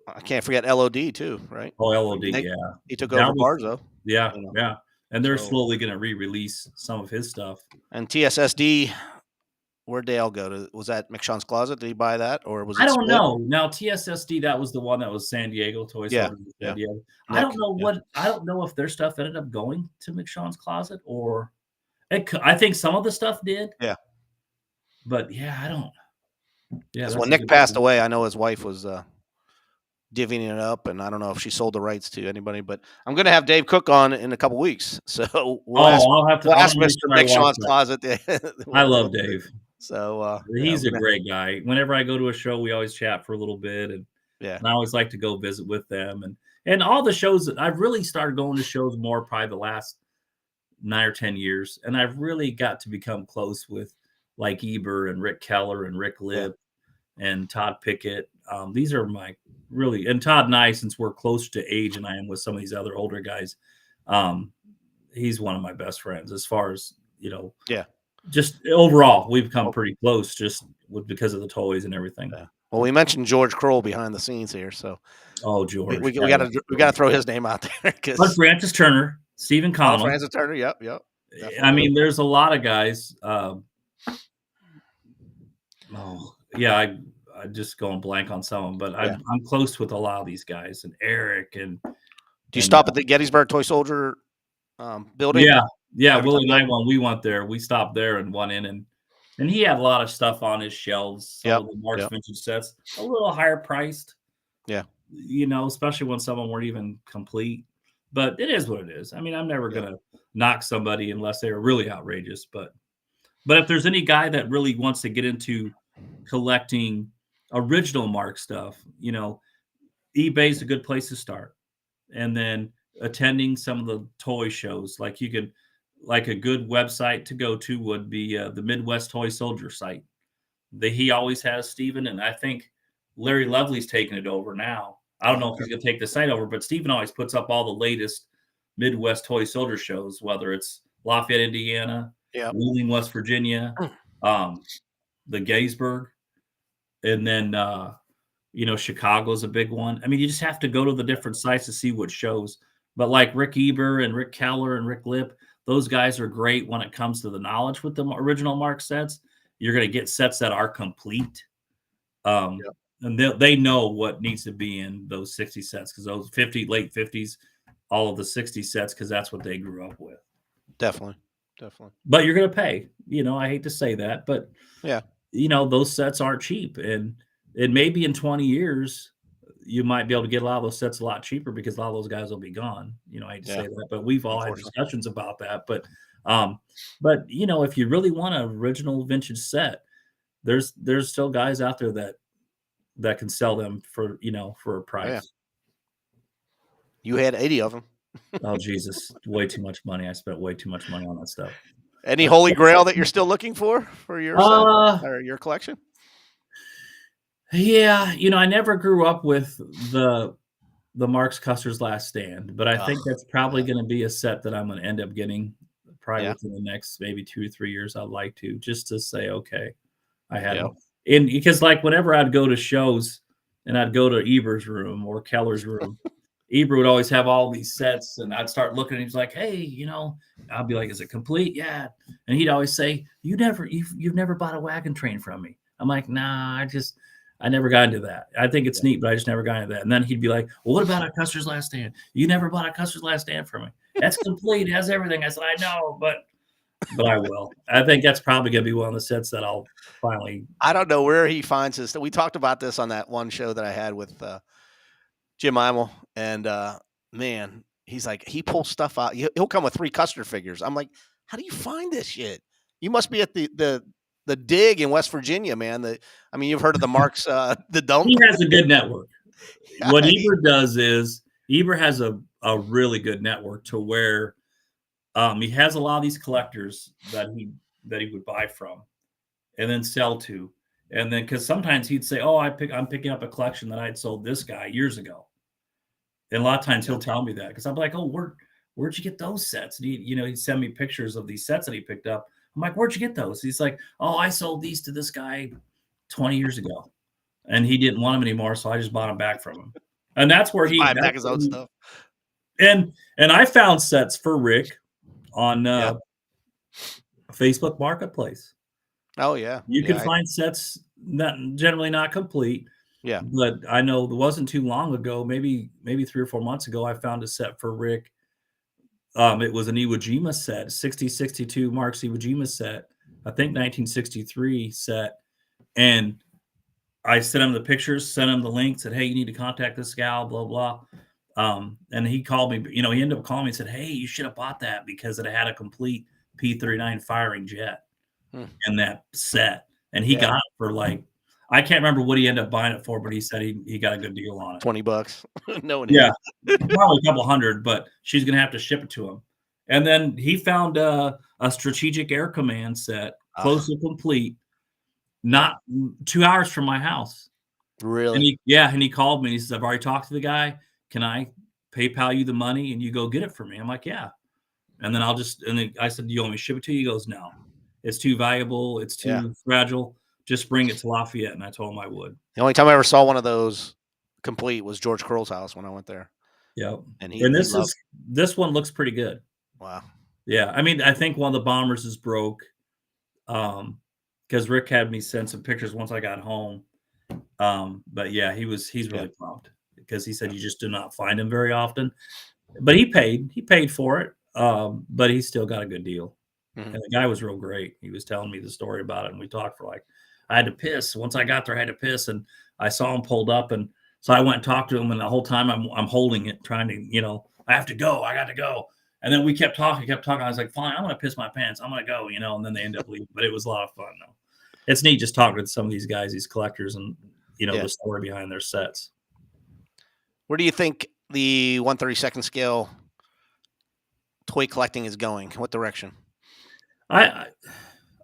Speaker 2: I can't forget LOD too, right?
Speaker 3: Oh, LOD,
Speaker 2: he took over Barzo.
Speaker 3: Yeah, yeah. And they're slowly going to re-release some of his stuff.
Speaker 2: And TSSD, where'd Dale go to? Was that Mick Sean's Closet? Did he buy that, or was it?
Speaker 3: I don't know. Now TSSD, that was the one that was San Diego Toy Store.
Speaker 2: Yeah.
Speaker 3: I don't know I don't know if their stuff ended up going to Mick Sean's Closet or I think some of the stuff did.
Speaker 2: Yeah.
Speaker 3: But yeah, I don't. Yeah.
Speaker 2: When Nick passed away, I know his wife was divvying it up, and I don't know if she sold the rights to anybody, but I'm going to have Dave Cook on in a couple weeks, so we'll ask Mr. Mick Sean's Closet.
Speaker 3: I love Dave.
Speaker 2: So
Speaker 3: he's a great guy. Whenever I go to a show, we always chat for a little bit, and I always like to go visit with them, and all the shows that I've really started going to shows more probably the last 9 or 10 years, and I've really got to become close with like Eber and Rick Keller and Rick Lip and Todd Pickett. These are my and Todd and I, since we're closer to age and I am with some of these other older guys, he's one of my best friends as far as, just overall, we've come pretty close just because of the toys and everything.
Speaker 2: Yeah. Well, we mentioned George Kroll behind the scenes here, so
Speaker 3: George,
Speaker 2: we got to throw his name out there because
Speaker 3: Francis Turner, Stephen Connell,
Speaker 2: Francis Turner, yep.
Speaker 3: Definitely. I mean, there's a I just going blank on some of them, but
Speaker 2: Yeah.
Speaker 3: I'm close with a lot of these guys, and Eric and
Speaker 2: Do you
Speaker 3: and
Speaker 2: stop at the Gettysburg Toy Soldier building
Speaker 3: yeah, yeah.
Speaker 2: every time
Speaker 3: Willie
Speaker 2: you
Speaker 3: and I,
Speaker 2: go?
Speaker 3: when we went there, we stopped there and went in, and he had a lot of stuff on his shelves. Some
Speaker 2: Yep.
Speaker 3: of the Mark's
Speaker 2: Yep.
Speaker 3: vintage sets, a little higher priced,
Speaker 2: Yeah.
Speaker 3: especially when some of them weren't even complete. But it is what it is. I mean, I'm never
Speaker 2: Yeah.
Speaker 3: gonna knock somebody unless they are really outrageous. But if there's any guy that really wants to get into collecting original Mark stuff, eBay's a good place to start. And then attending some of the toy shows, like a good website to go to would be the Midwest Toy Soldier site. He always has Steven, and I think Larry Lovely's taking it over now. I don't know if he's going to take the site over, but Steven always puts up all the latest Midwest Toy Soldier shows, whether it's Lafayette, Indiana,
Speaker 2: Yep.
Speaker 3: Wheeling, West Virginia, the Gettysburg, and then Chicago's a big one. I mean, you just have to go to the different sites to see what shows. But like Rick Eber and Rick Keller and Rick Lip, those guys are great when it comes to the knowledge with the original Mark sets. You're going to get sets that are complete. And they know what needs to be in those 60 sets, because those late 50s, all of the 60 sets, because that's what they grew up with.
Speaker 2: Definitely.
Speaker 3: But you're going to pay. I hate to say that, but
Speaker 2: Yeah.
Speaker 3: those sets aren't cheap, and maybe in 20 years you might be able to get a lot of those sets a lot cheaper, because a lot of those guys will be gone. I hate to say that, but we've all had discussions about that. But if you really want an original vintage set, there's still guys out there that can sell them for a price.
Speaker 2: Yeah. You had 80 of them.
Speaker 3: Oh Jesus, way too much money. I spent way too much money on that stuff.
Speaker 2: Any holy grail that you're still looking for your set or your collection?
Speaker 3: Yeah, I never grew up with the Marx Custer's Last Stand, but I think that's probably going to be a set that I'm going to end up getting probably within the next maybe 2 or 3 years. I'd like to, just to say, okay, I had them. And because like whenever I'd go to shows and I'd go to Eber's room or Keller's room, Eber would always have all these sets, and I'd start looking, and he's like, hey, I'd be like, is it complete? Yeah. And he'd always say, you've never bought a wagon train from me. I'm like, nah, I never got into that. I think it's neat, but I just never got into that. And then he'd be like, well, what about a Custer's Last Stand? You never bought a Custer's Last Stand from me. That's complete. It has everything. I said, I know, but I will. I think that's probably going to be one of the sets that I'll finally.
Speaker 2: I don't know where he finds this. We talked about this on that one show that I had with Jim Imel, and man, he's like, he pulls stuff out. He'll come with 3 Custer figures. I'm like, how do you find this shit? You must be at the dig in West Virginia, man. You've heard of the Marks, the dump.
Speaker 3: He has a good network. What Eber does is Eber has a really good network to where he has a lot of these collectors that he would buy from and then sell to. And then, because sometimes he'd say, oh, I'm picking up a collection that I'd sold this guy years ago. And a lot of times he'll tell me that, because I'm like, oh, where'd you get those sets? And he'd send me pictures of these sets that he picked up. I'm like, where'd you get those? He's like, oh, I sold these to this guy 20 years ago, and he didn't want them anymore, so I just bought them back from him. And that's where he
Speaker 2: buy back his own stuff.
Speaker 3: And I found sets for Rick on Facebook Marketplace.
Speaker 2: Oh yeah,
Speaker 3: you can find sets generally not complete.
Speaker 2: Yeah,
Speaker 3: but I know it wasn't too long ago, maybe 3 or 4 months ago, I found a set for Rick. It was an Iwo Jima set, 60-62 Marks Iwo Jima set, I think 1963 set. And I sent him the pictures, sent him the link, said, hey, you need to contact this gal, blah, blah. And he called me, he ended up calling me and said, hey, you should have bought that, because it had a complete P-39 firing jet in that set. And he got it for I can't remember what he ended up buying it for, but he said he got a good deal on it.
Speaker 2: $20. No,
Speaker 3: yeah, probably a couple hundred, but she's going to have to ship it to him. And then he found a Strategic Air Command set, close to complete, not 2 hours from my house.
Speaker 2: Really?
Speaker 3: And he called me. He says, I've already talked to the guy. Can I PayPal you the money and you go get it for me? I'm like, yeah. And then I said, do you want me to ship it to you? He goes, no, it's too valuable. It's too fragile. Just bring it to Lafayette. And I told him I would.
Speaker 2: The only time I ever saw one of those complete was George Curl's house when I went there.
Speaker 3: Yep. And this one looks pretty good.
Speaker 2: Wow.
Speaker 3: Yeah. I think one of the bombers is broke. Because Rick had me send some pictures once I got home. But yeah, he's really pumped because he said you just do not find him very often. But he paid for it. But he still got a good deal.
Speaker 2: Mhm.
Speaker 3: And the guy was real great. He was telling me the story about it, and we talked for I had to piss. Once I got there, I had to piss, and I saw him pulled up, and so I went and talked to him, and the whole time I'm holding it, trying to, I have to go, I got to go. And then we kept talking. I was like, fine, I'm gonna piss my pants, I'm gonna go, and then they end up leaving. But it was a lot of fun though. It's neat just talking to some of these guys, these collectors, and
Speaker 2: Yeah.
Speaker 3: the story behind their sets.
Speaker 2: Where do you think the 1/32 scale toy collecting is going? What direction?
Speaker 3: I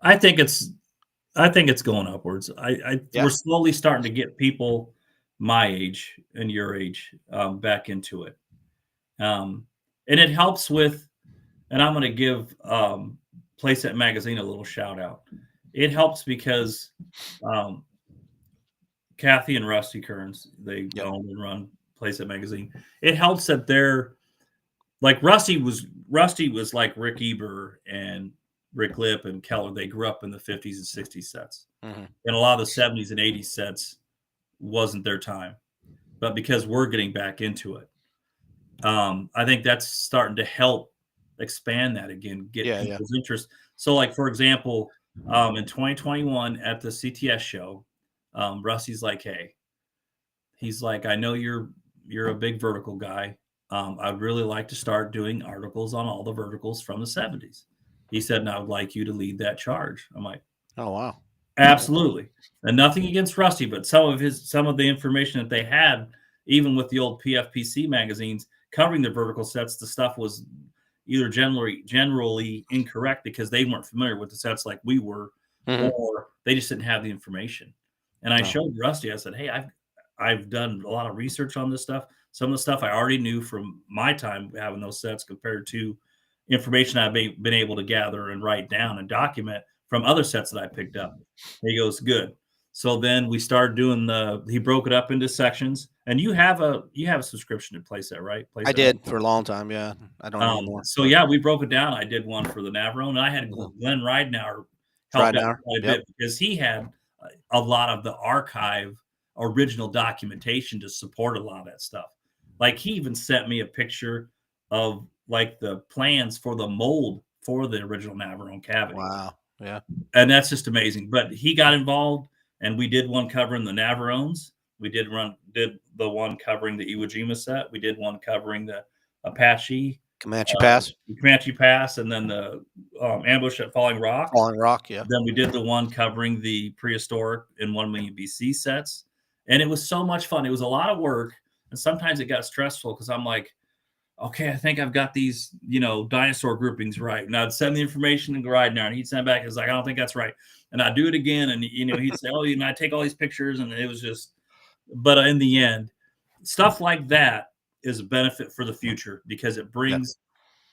Speaker 3: I think it's going upwards.
Speaker 2: Yeah.
Speaker 3: We're slowly starting to get people my age and your age back into it, and it helps with. And I'm going to give Playset Magazine a little shout out. It helps because um, Kathy and Rusty Kearns, they
Speaker 2: Yep.
Speaker 3: own and run Playset Magazine. It helps that they're like Rusty was like Rick Eber and Rick Lip and Keller. They grew up in the 50s and 60s sets.
Speaker 2: Mm-hmm.
Speaker 3: And a lot of the 70s and 80s sets wasn't their time. But because we're getting back into it, I think that's starting to help expand that again, get people's interest. So, like, for example, in 2021 at the CTS show, Rusty's like, hey, he's like, I know you're a big vertical guy. I'd really like to start doing articles on all the verticals from the 70s. He said, and I would like you to lead that charge. I'm like,
Speaker 2: oh, wow.
Speaker 3: Absolutely. And nothing against Rusty, but some of the information that they had, even with the old PFPC magazines covering the vertical sets, the stuff was either generally incorrect because they weren't familiar with the sets like we were, or they just didn't have the information. And I showed Rusty, I said, hey, I've done a lot of research on this stuff. Some of the stuff I already knew from my time having those sets compared to information I've been able to gather and write down and document from other sets that I picked up. And he goes, good. So then we started doing he broke it up into sections. And you have a subscription to Playset, right? Playset.
Speaker 2: I did for a long time. Yeah. I don't anymore.
Speaker 3: So yeah, we broke it down. I did one for the Navarone, and I had Glenn Ridenauer help out quite a bit because he had a lot of the archive original documentation to support a lot of that stuff. Like he even sent me a picture of like the plans for the mold for the original Navarone cavity.
Speaker 2: Wow. Yeah.
Speaker 3: And that's just amazing. But he got involved, and we did one covering the Navarones. We did the one covering the Iwo Jima set. We did one covering the Apache.
Speaker 2: Comanche Pass.
Speaker 3: And then the ambush at Falling Rock.
Speaker 2: Yeah.
Speaker 3: Then we did the one covering the prehistoric and 1 million BC sets. And it was so much fun. It was a lot of work. And sometimes it got stressful because I'm like, okay, I think I've got these, dinosaur groupings right. And I'd send the information to Ridenauer, and he'd send back. It's like, I don't think that's right. And I'd do it again. And, he'd say, oh, I take all these pictures. And it was just, but in the end, stuff like that is a benefit for the future because it brings,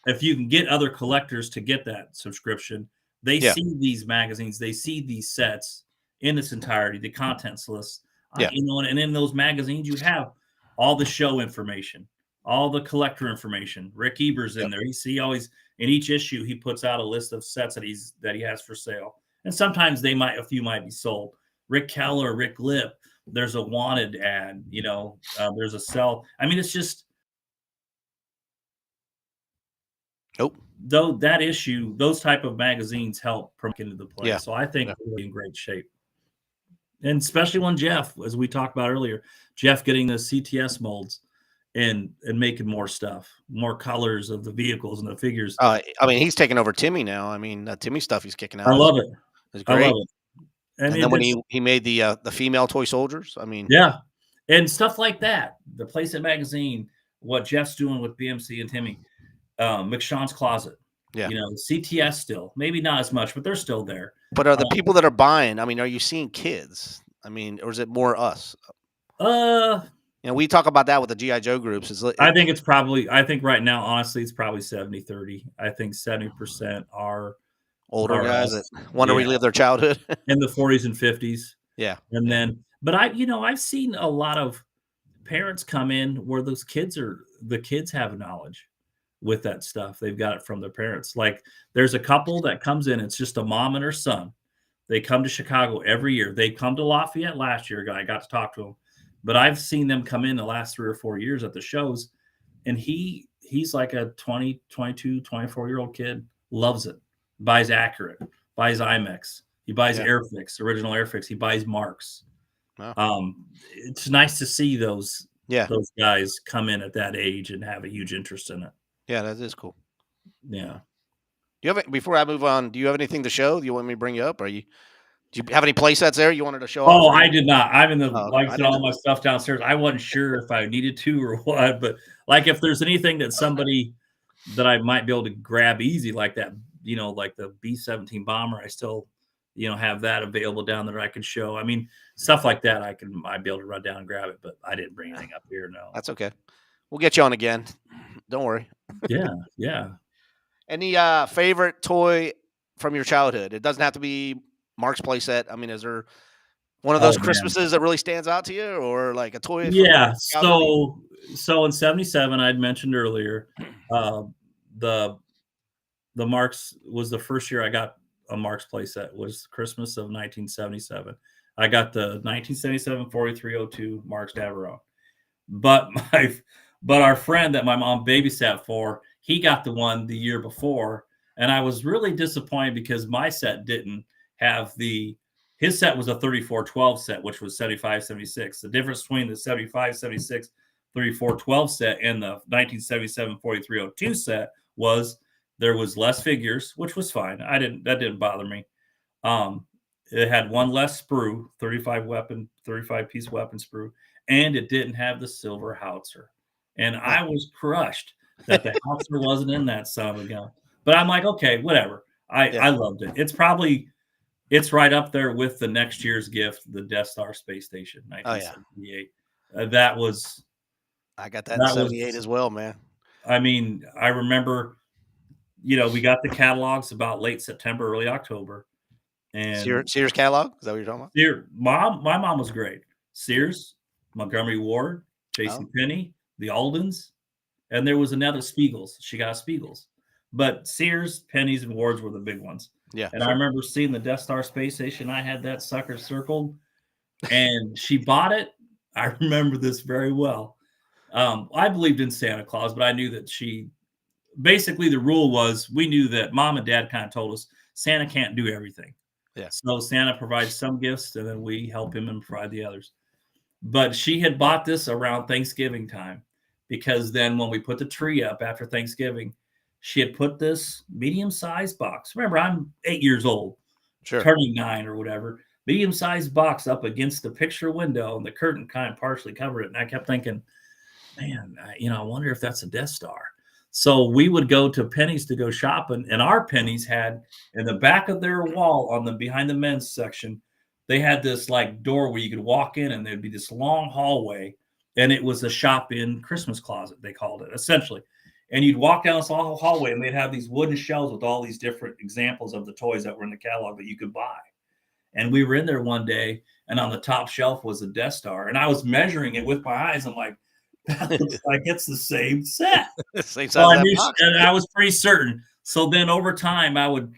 Speaker 3: if you can get other collectors to get that subscription, they see these magazines, they see these sets in its entirety, the contents list, and in those magazines, you have all the show information, all the collector information. Rick Eber's in there. You see always in each issue, he puts out a list of sets that he has for sale. And sometimes a few might be sold. Rick Keller, Rick Lip, there's a wanted ad, there's a sell. I mean, it's just, though that issue, those type of magazines help promote into the play. So I think we're really in great shape. And especially when Jeff, as we talked about earlier, Jeff getting the CTS molds and making more stuff, more colors of the vehicles and the figures.
Speaker 2: I mean, he's taking over Timmy now. I mean, Timmy stuff he's kicking out.
Speaker 3: I love it.
Speaker 2: It's great.
Speaker 3: I love it.
Speaker 2: And then when he made the female toy soldiers, I mean,
Speaker 3: and stuff like that. The Playset magazine, what Jeff's doing with BMC and Timmy, McShawn's Closet. CTS still, maybe not as much, but they're still there.
Speaker 2: But are the people that are buying? I mean, are you seeing kids? I mean, or is it more us? We talk about that with the GI Joe groups.
Speaker 3: I think right now, honestly, it's probably 70-30. I think 70% are
Speaker 2: older guys that want to relive their childhood
Speaker 3: in the 40s and 50s.
Speaker 2: Yeah.
Speaker 3: And then, but I've seen a lot of parents come in where the kids have knowledge with that stuff. They've got it from their parents. Like there's a couple that comes in, it's just a mom and her son. They come to Chicago every year. They come to Lafayette last year. I got to talk to them, but I've seen them come in the last 3 or 4 years at the shows, and he's like a 20, 22, 24-year-old kid, loves it, buys Accurate, buys IMAX, he buys Airfix, original Airfix, he buys Marks.
Speaker 2: Wow.
Speaker 3: It's nice to see those
Speaker 2: Yeah.
Speaker 3: those guys come in at that age and have a huge interest in it.
Speaker 2: Yeah, that is cool.
Speaker 3: Yeah.
Speaker 2: Do you have before I move on? Do you have anything to show? Do you want me to bring you up? Do you have any play sets there you wanted to show off?
Speaker 3: Oh, I did not. I'm in the
Speaker 2: Okay.
Speaker 3: like I said, all my stuff downstairs. I wasn't sure if I needed to or what, but like if there's anything that somebody that I might be able to grab easy like that, like the B-17 bomber, I still, have that available down there I can show. I mean, stuff like that I'd be able to run down and grab it, but I didn't bring anything up here. No.
Speaker 2: That's okay. We'll get you on again. Don't worry.
Speaker 3: Yeah. Yeah.
Speaker 2: Any favorite toy from your childhood? It doesn't have to be Mark's playset. I mean, is there one of those Christmases that really stands out to you, or like a toy?
Speaker 3: Yeah. So in '77, I'd mentioned earlier, the Marks was the first year I got a Marks playset. Was Christmas of 1977. I got the 1977 4302 Marks Navarone, but our friend that my mom babysat for, he got the one the year before, and I was really disappointed because my set didn't have his set was a 3412 set, which was 75-76. The difference between the 75-76 3412 set and the 1977 4302 set was there was less figures, which was fine. That didn't bother me. It had one less sprue, 35 piece weapon sprue, and it didn't have the silver howitzer. And I was crushed that the howitzer wasn't in that son of a gun. But I'm like, okay, whatever. I loved it. It's right up there with the next year's gift, the Death Star space station, 1978. That was.
Speaker 2: I got that in 78 as well, man.
Speaker 3: I mean, I remember, we got the catalogs about late September, early October. And
Speaker 2: Sears catalog? Is that what you're talking
Speaker 3: about? My mom was great. Sears, Montgomery Ward, JCPenney, the Aldens, and there was another Spiegels. She got Spiegels. But Sears, Pennies, and Wards were the big ones.
Speaker 2: Yeah.
Speaker 3: And I remember seeing the Death Star space station. I had that sucker circled, and she bought it. I remember this very well. I believed in Santa Claus, but I knew that basically the rule was we knew that mom and dad kind of told us Santa can't do everything.
Speaker 2: Yeah.
Speaker 3: So Santa provides some gifts and then we help him and provide the others. But she had bought this around Thanksgiving time because then when we put the tree up after Thanksgiving, she had put this medium-sized box. Remember, I'm 8 years old, turning 9 or whatever. Medium-sized box up against the picture window, and the curtain kind of partially covered it. And I kept thinking, man, I wonder if that's a Death Star. So we would go to Penny's to go shopping, and our Penny's had in the back of their wall behind the men's section, they had this like door where you could walk in, and there'd be this long hallway, and it was a shop-in Christmas closet, they called it, essentially. And you'd walk down this long hallway, and they'd have these wooden shelves with all these different examples of the toys that were in the catalog that you could buy. And we were in there one day, and on the top shelf was a Death Star, and I was measuring it with my eyes. I'm like, that looks like it's the same set.
Speaker 2: Same size
Speaker 3: and I was pretty certain. So then over time, I would,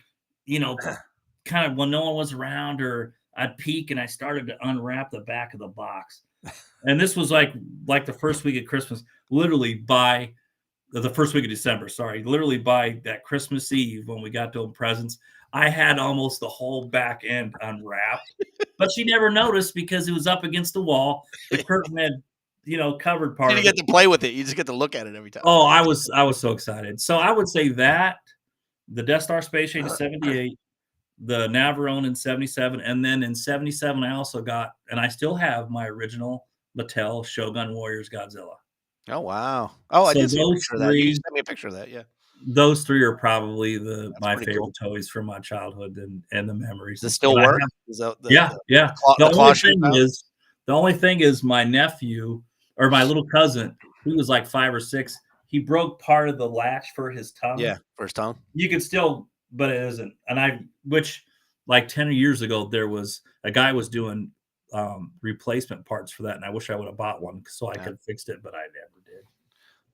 Speaker 3: kind of when no one was around, or I'd peek and I started to unwrap the back of the box. And this was like the first week of Christmas, literally by the first week of December, literally by that Christmas Eve when we got to presents, I had almost the whole back end unwrapped. But she never noticed because it was up against the wall. The curtain had covered part.
Speaker 2: You didn't get to play with it. You just get to look at it every time.
Speaker 3: Oh, I was so excited. So I would say that the Death Star space station in 78, the Navarone in 77, and then in 77 I also got, and I still have my original Mattel Shogun Warriors Godzilla.
Speaker 2: Oh wow! Oh, I did see a picture of that. You sent me a picture of that. Yeah,
Speaker 3: those three are probably my favorite toys from my childhood and the memories.
Speaker 2: Does it still work?
Speaker 3: Yeah. The only thing is my nephew or my little cousin, he was like 5 or 6. He broke part of the latch for his tongue.
Speaker 2: Yeah, for his tongue.
Speaker 3: You could still, but it isn't. And which like 10 years ago, there was a guy was doing replacement parts for that, and I wish I would have bought one so I could fix it, but I never did.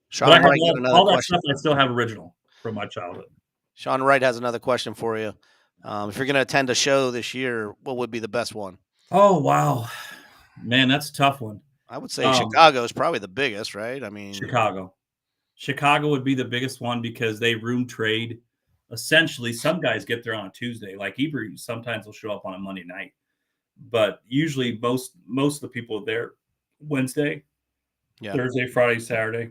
Speaker 2: Sean Wright,
Speaker 3: all that stuff I still have original from my childhood.
Speaker 2: Sean Wright has another question for you. If you're going to attend a show this year, what would be the best one?
Speaker 3: Oh wow, man, that's a tough one.
Speaker 2: I would say
Speaker 3: Um,
Speaker 2: Chicago is probably the biggest, right? I mean,
Speaker 3: Chicago. Chicago would be the biggest one because they room trade. Essentially, some guys get there on a Tuesday. Like Hebrew sometimes will show up on a Monday night, but usually most of the people are there Wednesday,
Speaker 2: yeah,
Speaker 3: Thursday, Friday, Saturday.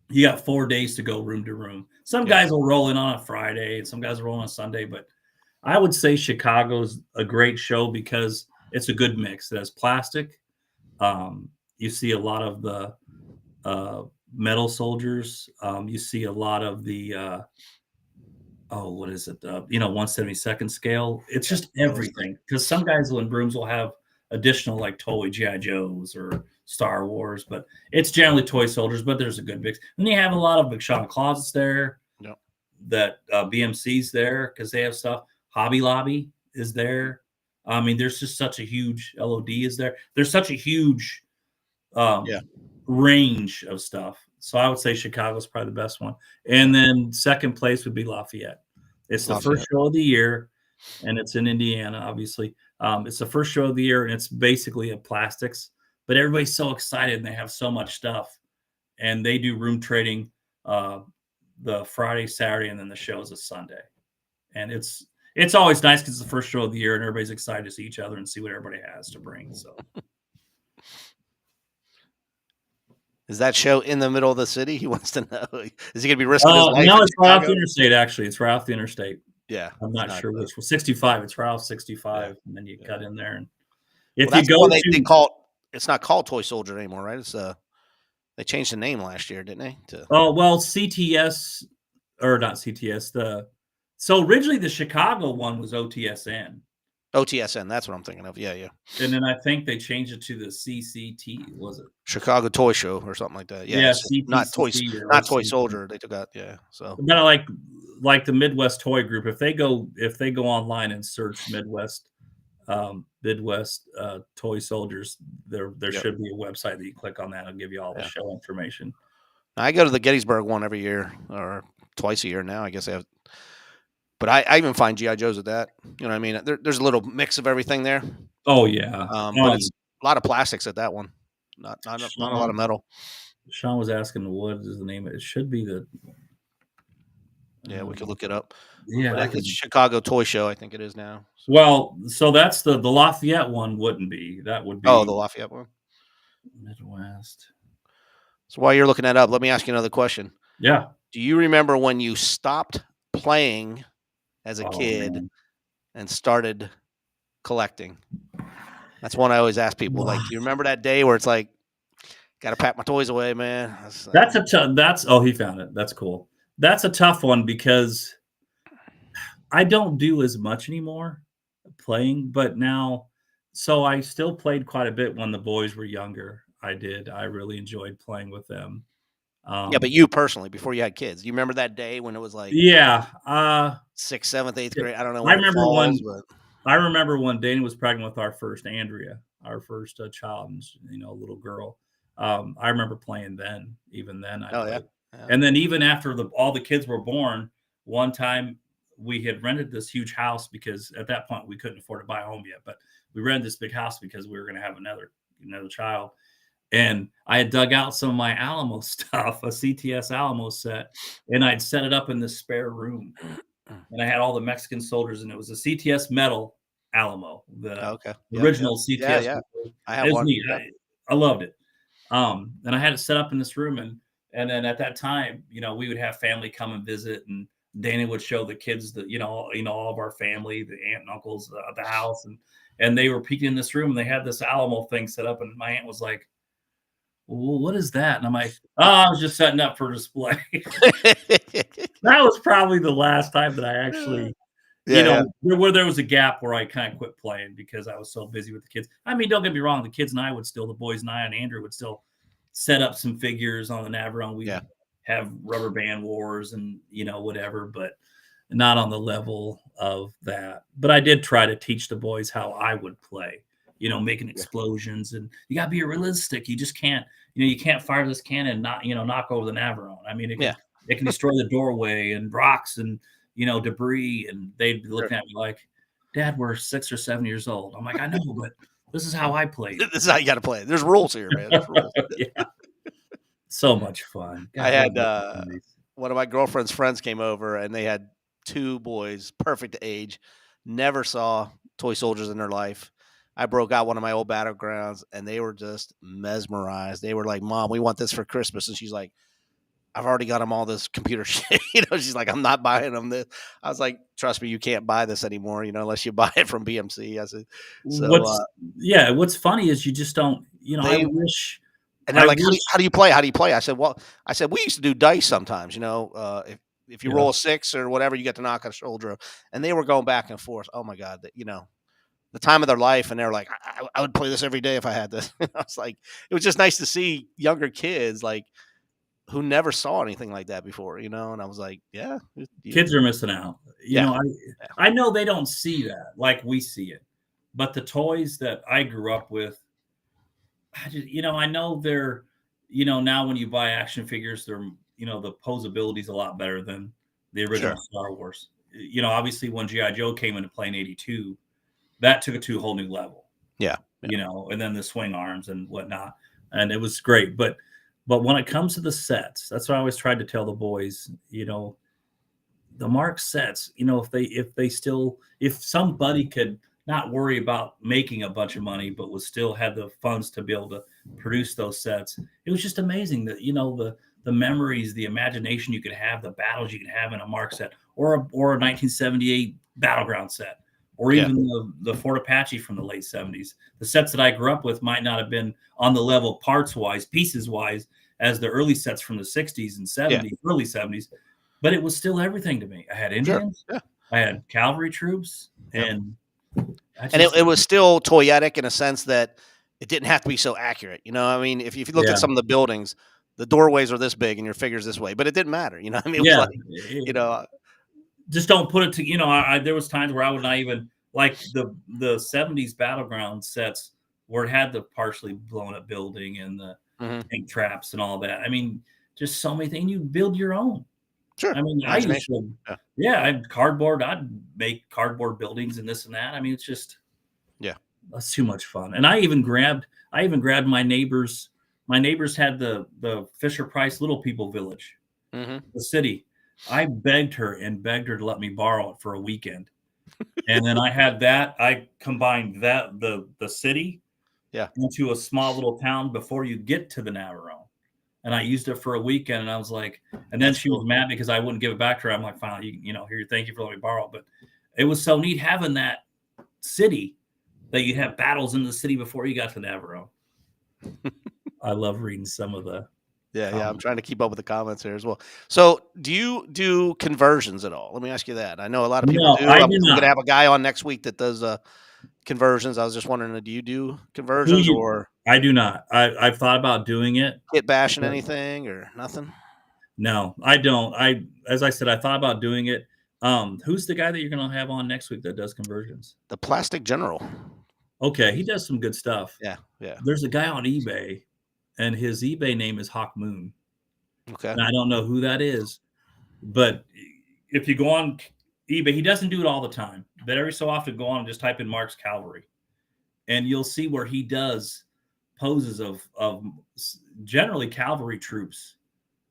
Speaker 3: You got 4 days to go room to room. Some
Speaker 2: yeah,
Speaker 3: guys will roll in on a Friday, and some guys will roll on a Sunday. But I would say Chicago's a great show because it's a good mix. It has plastic. You see a lot of the metal soldiers. You see a lot of the what is it? 1/72nd scale. It's
Speaker 2: yeah.
Speaker 3: just
Speaker 2: All those things.
Speaker 3: everything because some guys in brooms will have additional like toy GI Joes or Star Wars, but it's generally toy soldiers. But there's a good mix. And you have a lot of McShawn closets there.
Speaker 2: Yep.
Speaker 3: That BMC's there because they have stuff. Hobby Lobby is there. I mean, there's just such a huge LOD is there. There's such a huge
Speaker 2: Yeah.
Speaker 3: range of stuff. So I would say Chicago's probably the best one. And then second place would be Lafayette. It's the first show of the year, and it's in Indiana, obviously. It's the first show of the year, and it's basically a plastics. But everybody's so excited, and they have so much stuff. And they do room trading the Friday, Saturday, and then the show is a Sunday. And it's always nice because it's the first show of the year, and everybody's excited to see each other and see what everybody has to bring. So.
Speaker 2: Is that show in the middle of the city? He wants to know. Is he going to be risking his life?
Speaker 3: No,
Speaker 2: in
Speaker 3: it's right off the
Speaker 2: Chicago?
Speaker 3: interstate, actually. It's right off the interstate.
Speaker 2: Yeah.
Speaker 3: I'm not sure which one. 65. It's right off 65.
Speaker 2: Yeah.
Speaker 3: And then you cut in there. And if
Speaker 2: Well,
Speaker 3: you
Speaker 2: that's the
Speaker 3: go
Speaker 2: one
Speaker 3: to.
Speaker 2: they call it's not called Toy Soldier anymore, right? It's they changed the name last year, didn't they?
Speaker 3: Oh, well, CTS, or not CTS. So originally the Chicago one was OTSN.
Speaker 2: OTSN, that's what I'm thinking of. Yeah, yeah.
Speaker 3: And then I think they changed it to the CCT, was it?
Speaker 2: Chicago Toy Show or something like that. Yeah, so not Toy Soldier. They took out, yeah. So
Speaker 3: but like the Midwest Toy Group, if they go online and search Midwest Toy Soldiers, there should be a website that you click on that. It'll give you all the show information.
Speaker 2: I go to the Gettysburg one every year or twice a year now. I guess they have. But I even find GI Joes at that. You know what I mean? There's a little mix of everything there.
Speaker 3: Oh yeah,
Speaker 2: but it's a lot of plastics at that one. Not a lot of metal.
Speaker 3: Sean was asking what is the name? It should be the.
Speaker 2: Yeah, we could look it up.
Speaker 3: Yeah,
Speaker 2: it's Chicago Toy Show. I think it is now.
Speaker 3: Well, so that's the Lafayette one. Wouldn't be that would be?
Speaker 2: Oh, the Lafayette one.
Speaker 3: Midwest.
Speaker 2: So while you're looking that up, let me ask you another question.
Speaker 3: Yeah.
Speaker 2: Do you remember when you stopped playing as a kid and started collecting? That's one I always ask people. Like, do you remember that day where it's like, got to pack my toys away, man?
Speaker 3: He found it. That's cool. That's a tough one because I don't do as much anymore playing, but now, so I still played quite a bit when the boys were younger. I did. I really enjoyed playing with them.
Speaker 2: Yeah, but you personally, before you had kids, you remember that day when it was like,
Speaker 3: 6th,
Speaker 2: 7th, 8th grade? I don't know.
Speaker 3: I remember when Dana was pregnant with our first Andrea, our first child, little girl. I remember playing then. Even then,
Speaker 2: yeah.
Speaker 3: And then even after all the kids were born, one time we had rented this huge house because at that point we couldn't afford to buy a home yet, but we rented this big house because we were going to have another child. And I had dug out some of my Alamo stuff, a CTS Alamo set, and I'd set it up in this spare room. And I had all the Mexican soldiers, and it was a CTS metal Alamo, the original CTS.
Speaker 2: Yeah. I have one.
Speaker 3: I loved it. And I had it set up in this room, and then at that time, we would have family come and visit, and Dana would show the kids all of our family, the aunt and uncles at the house, and they were peeking in this room, and they had this Alamo thing set up, and my aunt was like, well, what is that? And I'm like, I was just setting up for display. That was probably the last time that I actually, where there was a gap where I kind of quit playing because I was so busy with the kids. I mean, don't get me wrong. The kids and I would still, the boys and I and Andrew would still set up some figures on the Navarone. We'd have rubber band wars and, whatever, but not on the level of that. But I did try to teach the boys how I would play. Making explosions, and you got to be realistic. You just can't, you can't fire this cannon and not, knock over the Navarone. I mean, it can destroy the doorway and rocks and, debris, and they'd be looking
Speaker 2: Sure.
Speaker 3: at me like, "Dad, we're 6 or 7 years old." I'm like, "I know, but this is how I played."
Speaker 2: This is how you got to play. There's rules here, man. There's rules.
Speaker 3: Yeah, so much fun.
Speaker 2: I
Speaker 3: God,
Speaker 2: had
Speaker 3: those memories.
Speaker 2: one of my girlfriend's friends came over, and they had 2 boys, perfect age. Never saw toy soldiers in their life. I broke out one of my old battlegrounds, and they were just mesmerized. They were like, "Mom, we want this for Christmas," and she's like, "I've already got them all this computer shit." She's like, "I'm not buying them this." I was like, "Trust me, you can't buy this anymore, unless you buy it from BMC." I said, so
Speaker 3: What's funny is you just don't. I
Speaker 2: they
Speaker 3: wish.
Speaker 2: and they're
Speaker 3: I
Speaker 2: like,
Speaker 3: wish.
Speaker 2: how do you play? How do you play?" I said, "Well," I said, "we used to do dice sometimes, if you
Speaker 3: Yeah.
Speaker 2: roll a 6 or whatever, you get to knock a shoulder." And they were going back and forth. Oh my God, the time of their life, and they were like, I would play this every day if I had this." I was like, it was just nice to see younger kids like who never saw anything like that before, and I was like, yeah,
Speaker 3: Kids are missing out.
Speaker 2: yeah,
Speaker 3: I know they don't see that like we see it, but the toys that I grew up with, I know they're, now when you buy action figures, they're, the posability is a lot better than the original
Speaker 2: sure,
Speaker 3: Star Wars. Obviously when G.I. Joe came into play in 82, that took it to a whole new level,
Speaker 2: yeah,
Speaker 3: and then the swing arms and whatnot. And it was great. But when it comes to the sets, that's what I always tried to tell the boys, the Mark sets, if somebody could not worry about making a bunch of money, but was still had the funds to be able to produce those sets, it was just amazing that, the memories, the imagination you could have, the battles you could have in a Mark set or a 1978 Battleground set, or
Speaker 2: yeah,
Speaker 3: even the Fort Apache from the late 70s. The sets that I grew up with might not have been on the level parts wise, pieces wise, as the early sets from the 60s and 70s, early 70s, but it was still everything to me. I had
Speaker 2: sure,
Speaker 3: Indians,
Speaker 2: yeah,
Speaker 3: I had cavalry troops,
Speaker 2: yeah.
Speaker 3: and
Speaker 2: And it was still toyetic in a sense that it didn't have to be so accurate. I mean, if you looked
Speaker 3: yeah,
Speaker 2: at some of the buildings, the doorways are this big and your figure's this way, but it didn't matter. I mean, it was
Speaker 3: yeah.
Speaker 2: like, you know,
Speaker 3: Just don't put it to, there was times where I would not even like the 70s Battleground sets where it had the partially blown up building and the
Speaker 2: mhm,
Speaker 3: tank traps and all that. I mean, just so many things. You build your own.
Speaker 2: sure,
Speaker 3: I mean, I used
Speaker 2: imagination.
Speaker 3: to,
Speaker 2: Yeah,
Speaker 3: yeah, I'd make cardboard buildings and this and that. I mean, it's just,
Speaker 2: yeah,
Speaker 3: that's too much fun. And I even grabbed my neighbors. My neighbors had the Fisher Price Little People Village,
Speaker 2: hmm,
Speaker 3: the city. I begged her to let me borrow it for a weekend. And then I had that. I combined that the city
Speaker 2: yeah.
Speaker 3: into a small little town before you get to the Navarone. And I used it for a weekend, and I was like, and then
Speaker 2: That's
Speaker 3: she was
Speaker 2: cool.
Speaker 3: mad because I wouldn't give it back to her. I'm like, fine, here, thank you for letting me borrow it. But it was so neat having that city that you have battles in the city before you got to Navarone. I love reading some of the
Speaker 2: Yeah, yeah. I'm
Speaker 3: comments.
Speaker 2: trying to keep up with the comments here as well. So, do you do conversions at all? Let me ask you that. I know a lot of people
Speaker 3: No,
Speaker 2: do.
Speaker 3: I
Speaker 2: I'm
Speaker 3: do
Speaker 2: going to
Speaker 3: not.
Speaker 2: have a guy on next week that does conversions. I was just wondering, do you do
Speaker 3: Who
Speaker 2: conversions
Speaker 3: you?
Speaker 2: or
Speaker 3: I do not. I've thought about doing it,
Speaker 2: kit bashing
Speaker 3: but
Speaker 2: anything or nothing?
Speaker 3: no, I don't. As I said, I thought about doing it. Who's the guy that you're going to have on next week that does conversions?
Speaker 2: The Plastic General.
Speaker 3: Okay, he does some good stuff.
Speaker 2: Yeah, yeah.
Speaker 3: There's a guy on eBay, and his eBay name is Hawk Moon.
Speaker 2: Okay.
Speaker 3: And I don't know who that is, but if you go on eBay, he doesn't do it all the time, but every so often go on and just type in Mark's Cavalry, and you'll see where he does poses of generally cavalry troops.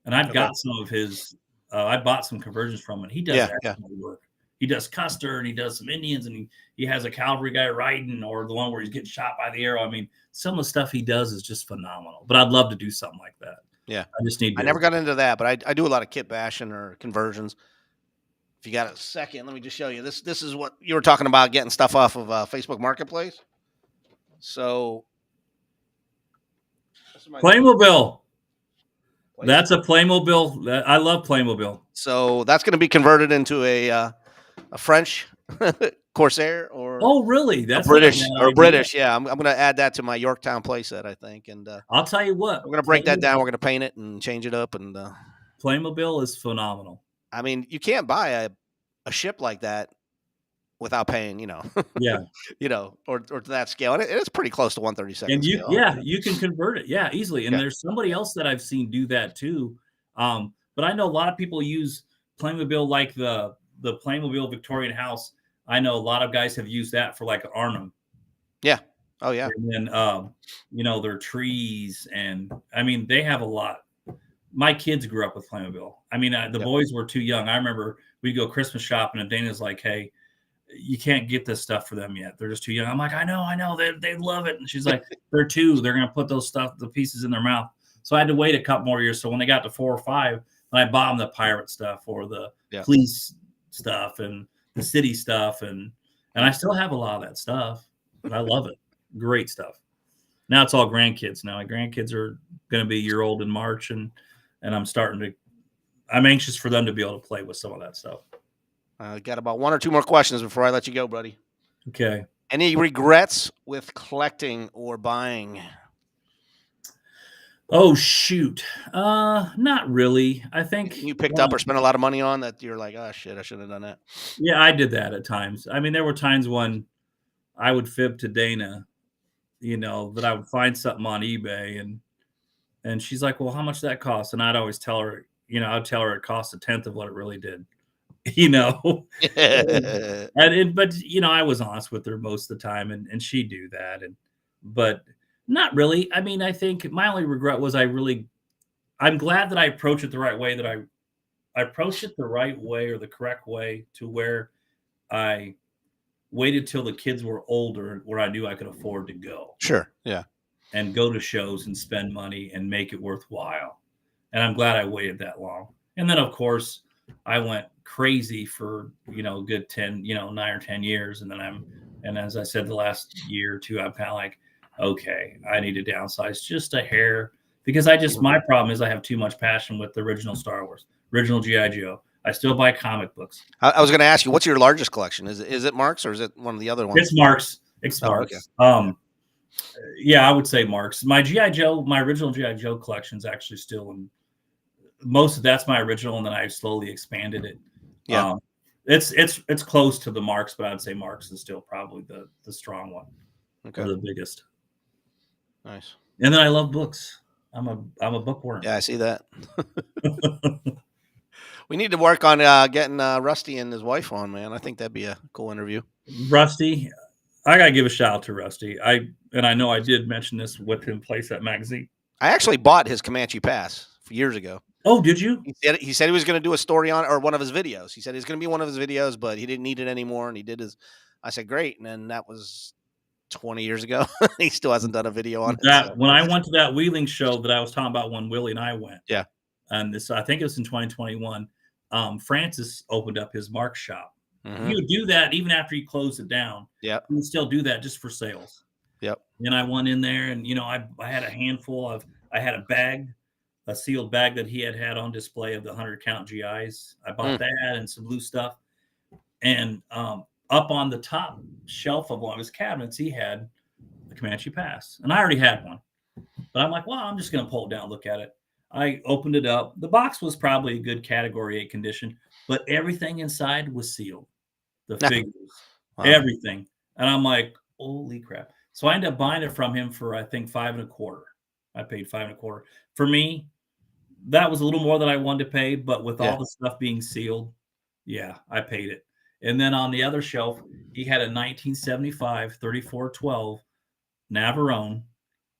Speaker 3: And I've
Speaker 2: Okay.
Speaker 3: got some of his. I bought some conversions from him. He does
Speaker 2: Yeah, yeah.
Speaker 3: excellent work. He does Custer and he does some Indians, and he has a cavalry guy riding, or the one where he's getting shot by the arrow. I mean, some of the stuff he does is just phenomenal. But I'd love to do something like that.
Speaker 2: Yeah.
Speaker 3: I just need
Speaker 2: I
Speaker 3: to.
Speaker 2: never got into that, but I do a lot of kit bashing or conversions. If you got a second, let me just show you. This is what you were talking about, getting stuff off of Facebook Marketplace. So this is my new
Speaker 3: Playmobil.
Speaker 2: place.
Speaker 3: That's a Playmobil. I love Playmobil.
Speaker 2: So that's going to be converted into a French Corsair or
Speaker 3: Oh, really?
Speaker 2: a
Speaker 3: That's not a
Speaker 2: British
Speaker 3: bad
Speaker 2: or
Speaker 3: idea.
Speaker 2: British. Yeah, I'm going to add that to my Yorktown playset, I think, and
Speaker 3: I'll tell you what.
Speaker 2: we're going to break that down. We're going to paint it and change it up, and
Speaker 3: Playmobil is phenomenal.
Speaker 2: I mean, you can't buy a ship like that without paying,
Speaker 3: Yeah.
Speaker 2: or to that scale, and it's pretty close to 1/32
Speaker 3: And
Speaker 2: scale.
Speaker 3: you can convert it. Yeah, easily. And
Speaker 2: Yeah.
Speaker 3: there's somebody else that I've seen do that too. But I know a lot of people use Playmobil like the Playmobil Victorian house, I know a lot of guys have used that for like an Arnhem.
Speaker 2: Yeah. Oh yeah.
Speaker 3: And then, their trees, and I mean, they have a lot. My kids grew up with Playmobil. I mean, the boys were too young. I remember we'd go Christmas shopping, and Dana's like, "Hey, you can't get this stuff for them yet. They're just too young." I'm like, I know, they love it. And she's like, they're two. They're gonna put the pieces in their mouth. So I had to wait a couple more years. So when they got to 4 or 5, then I bought them the pirate stuff or the police stuff and the city stuff, and I still have a lot of that stuff, but I love it. Great stuff. Now it's all grandkids. Now my grandkids are going to be a year old in March, and I'm anxious for them to be able to play with some of that stuff.
Speaker 2: I got about 1 or 2 more questions before I let you go, buddy.
Speaker 3: Okay.
Speaker 2: Any regrets with collecting or buying?
Speaker 3: Oh shoot. Not really. I think
Speaker 2: you picked up or spent a lot of money on that you're like, oh shit, I should have done that.
Speaker 3: Yeah, I did that at times. I mean, there were times when I would fib to Dana, that I would find something on eBay, and she's like, well, how much that cost? And I'd always tell her, I'd tell her it cost 1/10 of what it really did. But I was honest with her most of the time, and she'd do that. But not really. I mean, I think my only regret was I'm glad that I approached it the right way, that I approached it the right way or the correct way, to where I waited till the kids were older, where I knew I could afford to go.
Speaker 2: Sure. Yeah.
Speaker 3: And go to shows and spend money and make it worthwhile. And I'm glad I waited that long. And then of course I went crazy for, a good 10, 9 or 10 years. And as I said, the last year or two, I'm kind of like, okay, I need to downsize just a hair, because my problem is I have too much passion with the original Star Wars, original G.I. Joe. I still buy comic books.
Speaker 2: I was going to ask you, what's your largest collection? Is it Marks or is it one of the other ones?
Speaker 3: It's Marks. It's Marks. Okay. Yeah, I would say Marks. My original G.I. Joe collection is actually still in. Most of that's my original, and then I slowly expanded it.
Speaker 2: Yeah.
Speaker 3: It's close to the Marks, but I'd say Marks is still probably the strong one.
Speaker 2: Okay.
Speaker 3: Or the biggest.
Speaker 2: Nice.
Speaker 3: And then I love books. I'm a bookworm.
Speaker 2: Yeah, I see that. We need to work on getting Rusty and his wife on, man. I think that'd be a cool interview.
Speaker 3: Rusty, I gotta give a shout out to Rusty. I know I did mention this with him, Place That Magazine.
Speaker 2: I actually bought his Comanche Pass years ago.
Speaker 3: Oh, did you?
Speaker 2: He said he was going to do a story on it, or one of his videos. He said it's going to be one of his videos, but he didn't need it anymore, and he did his. I said, great, and then that was 20 years ago. He still hasn't done a video on
Speaker 3: that.
Speaker 2: So.
Speaker 3: When I went to that wheeling show that I was talking about, when Willie and I went,
Speaker 2: yeah,
Speaker 3: and I think it was in 2021. Francis opened up his Mark shop.
Speaker 2: Mm-hmm.
Speaker 3: He would do that even after he closed it down.
Speaker 2: Yeah,
Speaker 3: he would still do that just for sales.
Speaker 2: Yep.
Speaker 3: And I went in there, and I had a handful of. I had a sealed bag that he had on display of the 100 count GIs. I bought that and some loose stuff. And up on the top shelf of one of his cabinets, he had the Comanche Pass. And I already had one. But I'm like, well, I'm just going to pull it down and look at it. I opened it up. The box was probably a good Category 8 condition, but everything inside was sealed. The figures, everything. And I'm like, holy crap. So I ended up buying it from him for, I think, $5.25. I paid $5.25. For me, that was a little more than I wanted to pay, but with all the stuff being sealed, yeah, I paid it. And then on the other shelf, he had a 1975 3412 Navarone,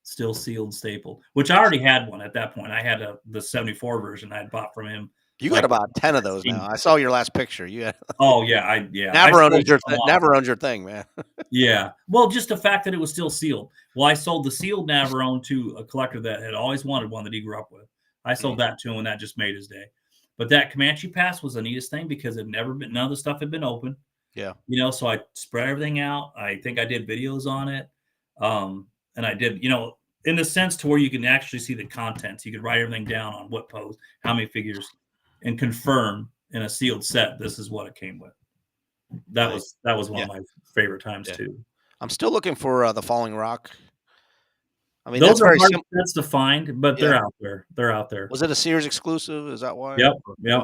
Speaker 3: still sealed, stapled, which I already had one at that point. I had the 74 version I had bought from him.
Speaker 2: You got about 10 of those now. I saw your last picture. You had...
Speaker 3: Oh yeah,
Speaker 2: Navarone's your thing, man.
Speaker 3: Yeah. Well, just the fact that it was still sealed. Well, I sold the sealed Navarone to a collector that had always wanted one that he grew up with. I sold that to him, and that just made his day. But that Comanche Pass was the neatest thing, because none of the stuff had been open.
Speaker 2: Yeah.
Speaker 3: So I spread everything out. I think I did videos on it. And I did, in the sense to where you can actually see the contents. You could write everything down on what pose, how many figures, and confirm in a sealed set this is what it came with. That was one of my favorite times too.
Speaker 2: I'm still looking for the Falling Rock. I mean,
Speaker 3: those are hard sets to find, but they're out there. They're out there.
Speaker 2: Was it a Sears exclusive? Is that why?
Speaker 3: Yep.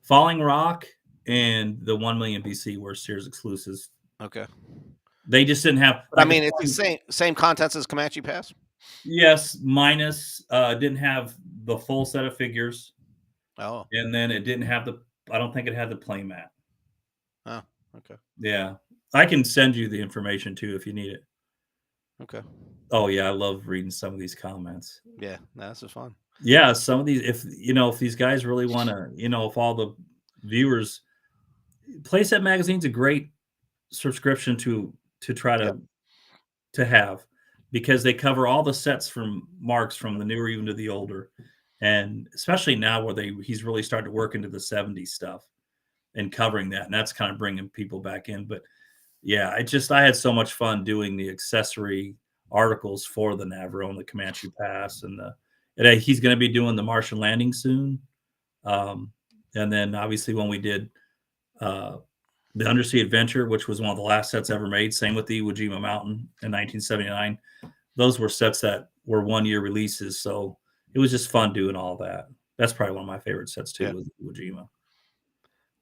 Speaker 3: Falling Rock and the 1 million BC were Sears exclusives.
Speaker 2: Okay.
Speaker 3: They just didn't have.
Speaker 2: I mean, it's the same contents as Comanche Pass.
Speaker 3: Yes, minus didn't have the full set of figures.
Speaker 2: Oh.
Speaker 3: And then it didn't have I don't think it had the play mat.
Speaker 2: Oh, okay.
Speaker 3: Yeah. I can send you the information too if you need it.
Speaker 2: Okay.
Speaker 3: Oh yeah, I love reading some of these comments.
Speaker 2: Yeah, no, this is fun.
Speaker 3: Yeah, some of these, if these guys really want to, if all the viewers, Playset Magazine's a great subscription to try
Speaker 2: Yep.
Speaker 3: to have, because they cover all the sets from Marks from the newer even to the older, and especially now where he's really starting to work into the 70s stuff and covering that, and that's kind of bringing people back in. But yeah, I had so much fun doing the accessory articles for the Navarone, the Comanche Pass, and he's going to be doing the Martian landing soon. And then obviously when we did the Undersea Adventure, which was one of the last sets ever made, same with the Iwo Jima Mountain in 1979. Those were sets that were 1-year releases, so it was just fun doing all that. That's probably one of my favorite sets too,
Speaker 2: Yeah.
Speaker 3: was Iwo Jima.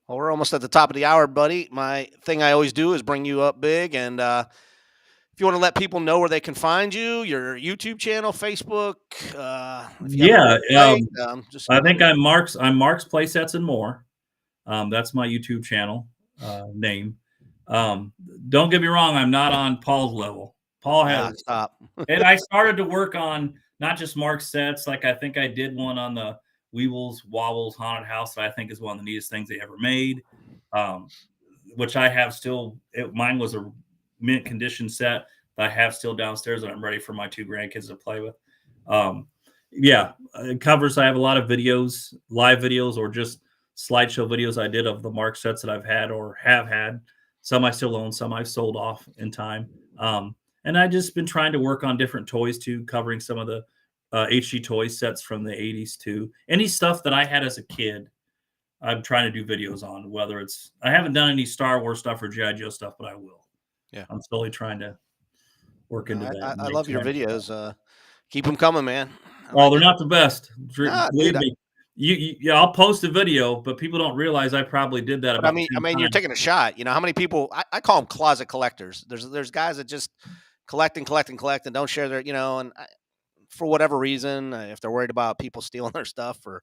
Speaker 2: Well, we're almost at the top of the hour, buddy. My thing I always do is bring you up big, and if you want to let people know where they can find you, your YouTube channel, Facebook, if you have a website, just
Speaker 3: I think I'm Mark's Playsets and More. That's my YouTube channel name. Don't get me wrong, I'm not on Paul's level. Paul has
Speaker 2: stop.
Speaker 3: and I started to work on not just Mark's sets. Like I think I did one on the Weebles Wobbles Haunted House that I think is one of the neatest things they ever made. Which I have still. Mine was a mint condition set that I have still downstairs that I'm ready for my 2 grandkids to play with. Covers. I have a lot of videos, live videos, or just slideshow videos I did of the Mark sets that I've had or have had. Some I still own, some I've sold off in time. And I've just been trying to work on different toys too, covering some of the HG toy sets from the 80s too. Any stuff that I had as a kid, I'm trying to do videos on. Whether I haven't done any Star Wars stuff or G.I. Joe stuff, but I will.
Speaker 2: Yeah,
Speaker 3: I'm slowly trying to work into that.
Speaker 2: I love your videos. Keep them coming, man.
Speaker 3: They're not the best.
Speaker 2: Nah,
Speaker 3: Believe
Speaker 2: dude,
Speaker 3: me. I'll post a video, but people don't realize I probably did that about 10
Speaker 2: you're
Speaker 3: times.
Speaker 2: taking a shot. You know how many people? I call them closet collectors. There's guys that just collect and don't share their, and for whatever reason, if they're worried about people stealing their stuff or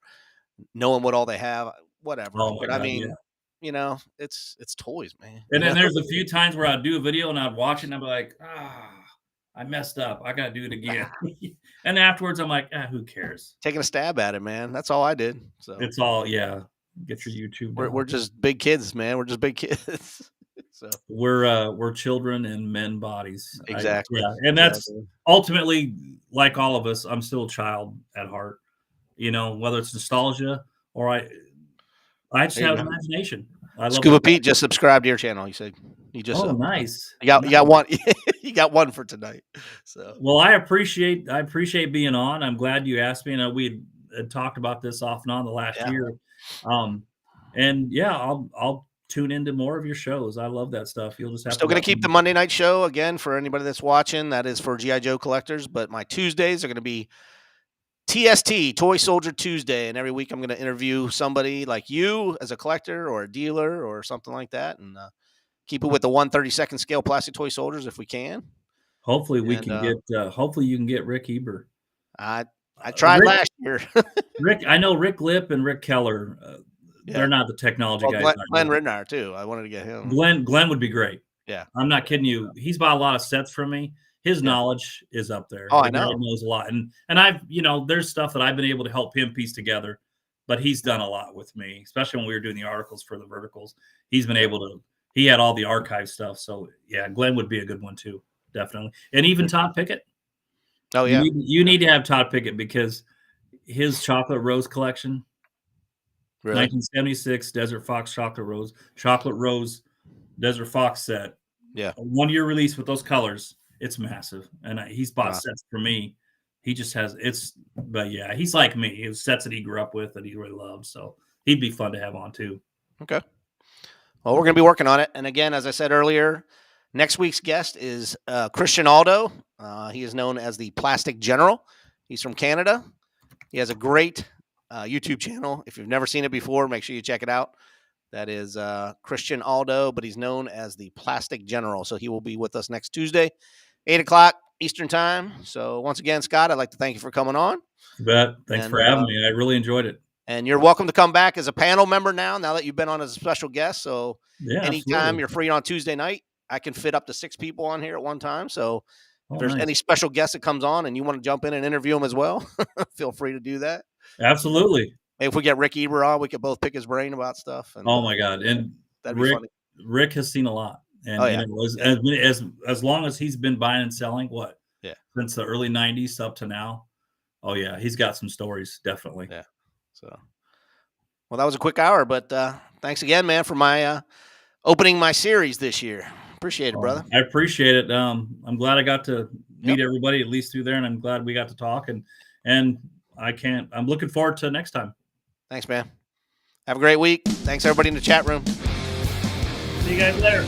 Speaker 2: knowing what all they have, whatever.
Speaker 3: Oh my
Speaker 2: But
Speaker 3: God, yeah.
Speaker 2: It's toys, man.
Speaker 3: And then there's a few times where I'd do a video and I'd watch it and I'd be like, I messed up. I got to do it again. And afterwards, I'm like, who cares?
Speaker 2: Taking a stab at it, man. That's all I did. So
Speaker 3: it's all, get your YouTube.
Speaker 2: We're just big kids, man. We're just big kids. So
Speaker 3: we're children in men bodies.
Speaker 2: Exactly.
Speaker 3: And that's ultimately, like all of us, I'm still a child at heart. Whether it's nostalgia or I just have an imagination.
Speaker 2: Scuba Pete just subscribed to your channel. You said you just
Speaker 3: nice.
Speaker 2: You got one. You got one for tonight. So
Speaker 3: well, I appreciate being on. I'm glad you asked me. And we had talked about this off and on the last year. And I'll tune into more of your shows. I love that stuff. You'll just have
Speaker 2: still going to keep the Monday night show again for anybody that's watching. That is for G.I. Joe collectors. But my Tuesdays are going to be TST, Toy Soldier Tuesday, and every week I'm going to interview somebody like you as a collector or a dealer or something like that, and keep it with the 1/32 scale plastic toy soldiers if we can.
Speaker 3: Hopefully we can get. Hopefully you can get Rick Eber.
Speaker 2: I tried last year.
Speaker 3: I know Rick Lip and Rick Keller. They're not the technology guys.
Speaker 2: Glenn Ridnar too. I wanted to get him.
Speaker 3: Glenn would be great.
Speaker 2: Yeah,
Speaker 3: I'm not kidding you. He's bought a lot of sets from me. His knowledge is up there.
Speaker 2: Oh, I know.
Speaker 3: He knows a lot. And I've, there's stuff that I've been able to help him piece together, but he's done a lot with me, especially when we were doing the articles for the verticals. He's been able to, he had all the archive stuff. So yeah, Glenn would be a good one too. Definitely. And even Todd Pickett.
Speaker 2: Oh yeah.
Speaker 3: You need to have Todd Pickett because his Chocolate Rose collection, really? 1976 Desert Fox Chocolate Rose Desert Fox set.
Speaker 2: Yeah.
Speaker 3: A 1-year release with those colors. It's massive. And he's bought sets for me. He just has but yeah, he's like me. It was sets that he grew up with that he really loved. So he'd be fun to have on too.
Speaker 2: Okay. Well, we're going to be working on it. And again, as I said earlier, next week's guest is Christian Aldo. He is known as the Plastic General. He's from Canada. He has a great YouTube channel. If you've never seen it before, make sure you check it out. That is Christian Aldo, but he's known as the Plastic General. So he will be with us next Tuesday, 8 o'clock Eastern time. So once again, Scott, I'd like to thank you for coming on.
Speaker 3: You bet. Thanks for having me. I really enjoyed it.
Speaker 2: And you're welcome to come back as a panel member now that you've been on as a special guest. So anytime
Speaker 3: absolutely.
Speaker 2: you're free on Tuesday night, I can fit up to 6 people on here at one time. So if there's
Speaker 3: nice.
Speaker 2: any special guest that comes on and you want to jump in and interview them as well, feel free to do that.
Speaker 3: Absolutely.
Speaker 2: If we get Rick Eber on, we could both pick his brain about stuff. And,
Speaker 3: oh my God. And
Speaker 2: that'd be funny.
Speaker 3: Rick has seen a lot. And as long as he's been buying and selling, since the early 90s up to now. Oh yeah, he's got some stories, definitely.
Speaker 2: Yeah. So, well, that was a quick hour, but thanks again, man, for my opening my series this year. Appreciate it, brother.
Speaker 3: I appreciate it. I'm glad I got to meet everybody at least through there, and I'm glad we got to talk. And I'm looking forward to next time.
Speaker 2: Thanks, man. Have a great week. Thanks, everybody in the chat room.
Speaker 3: See you guys later.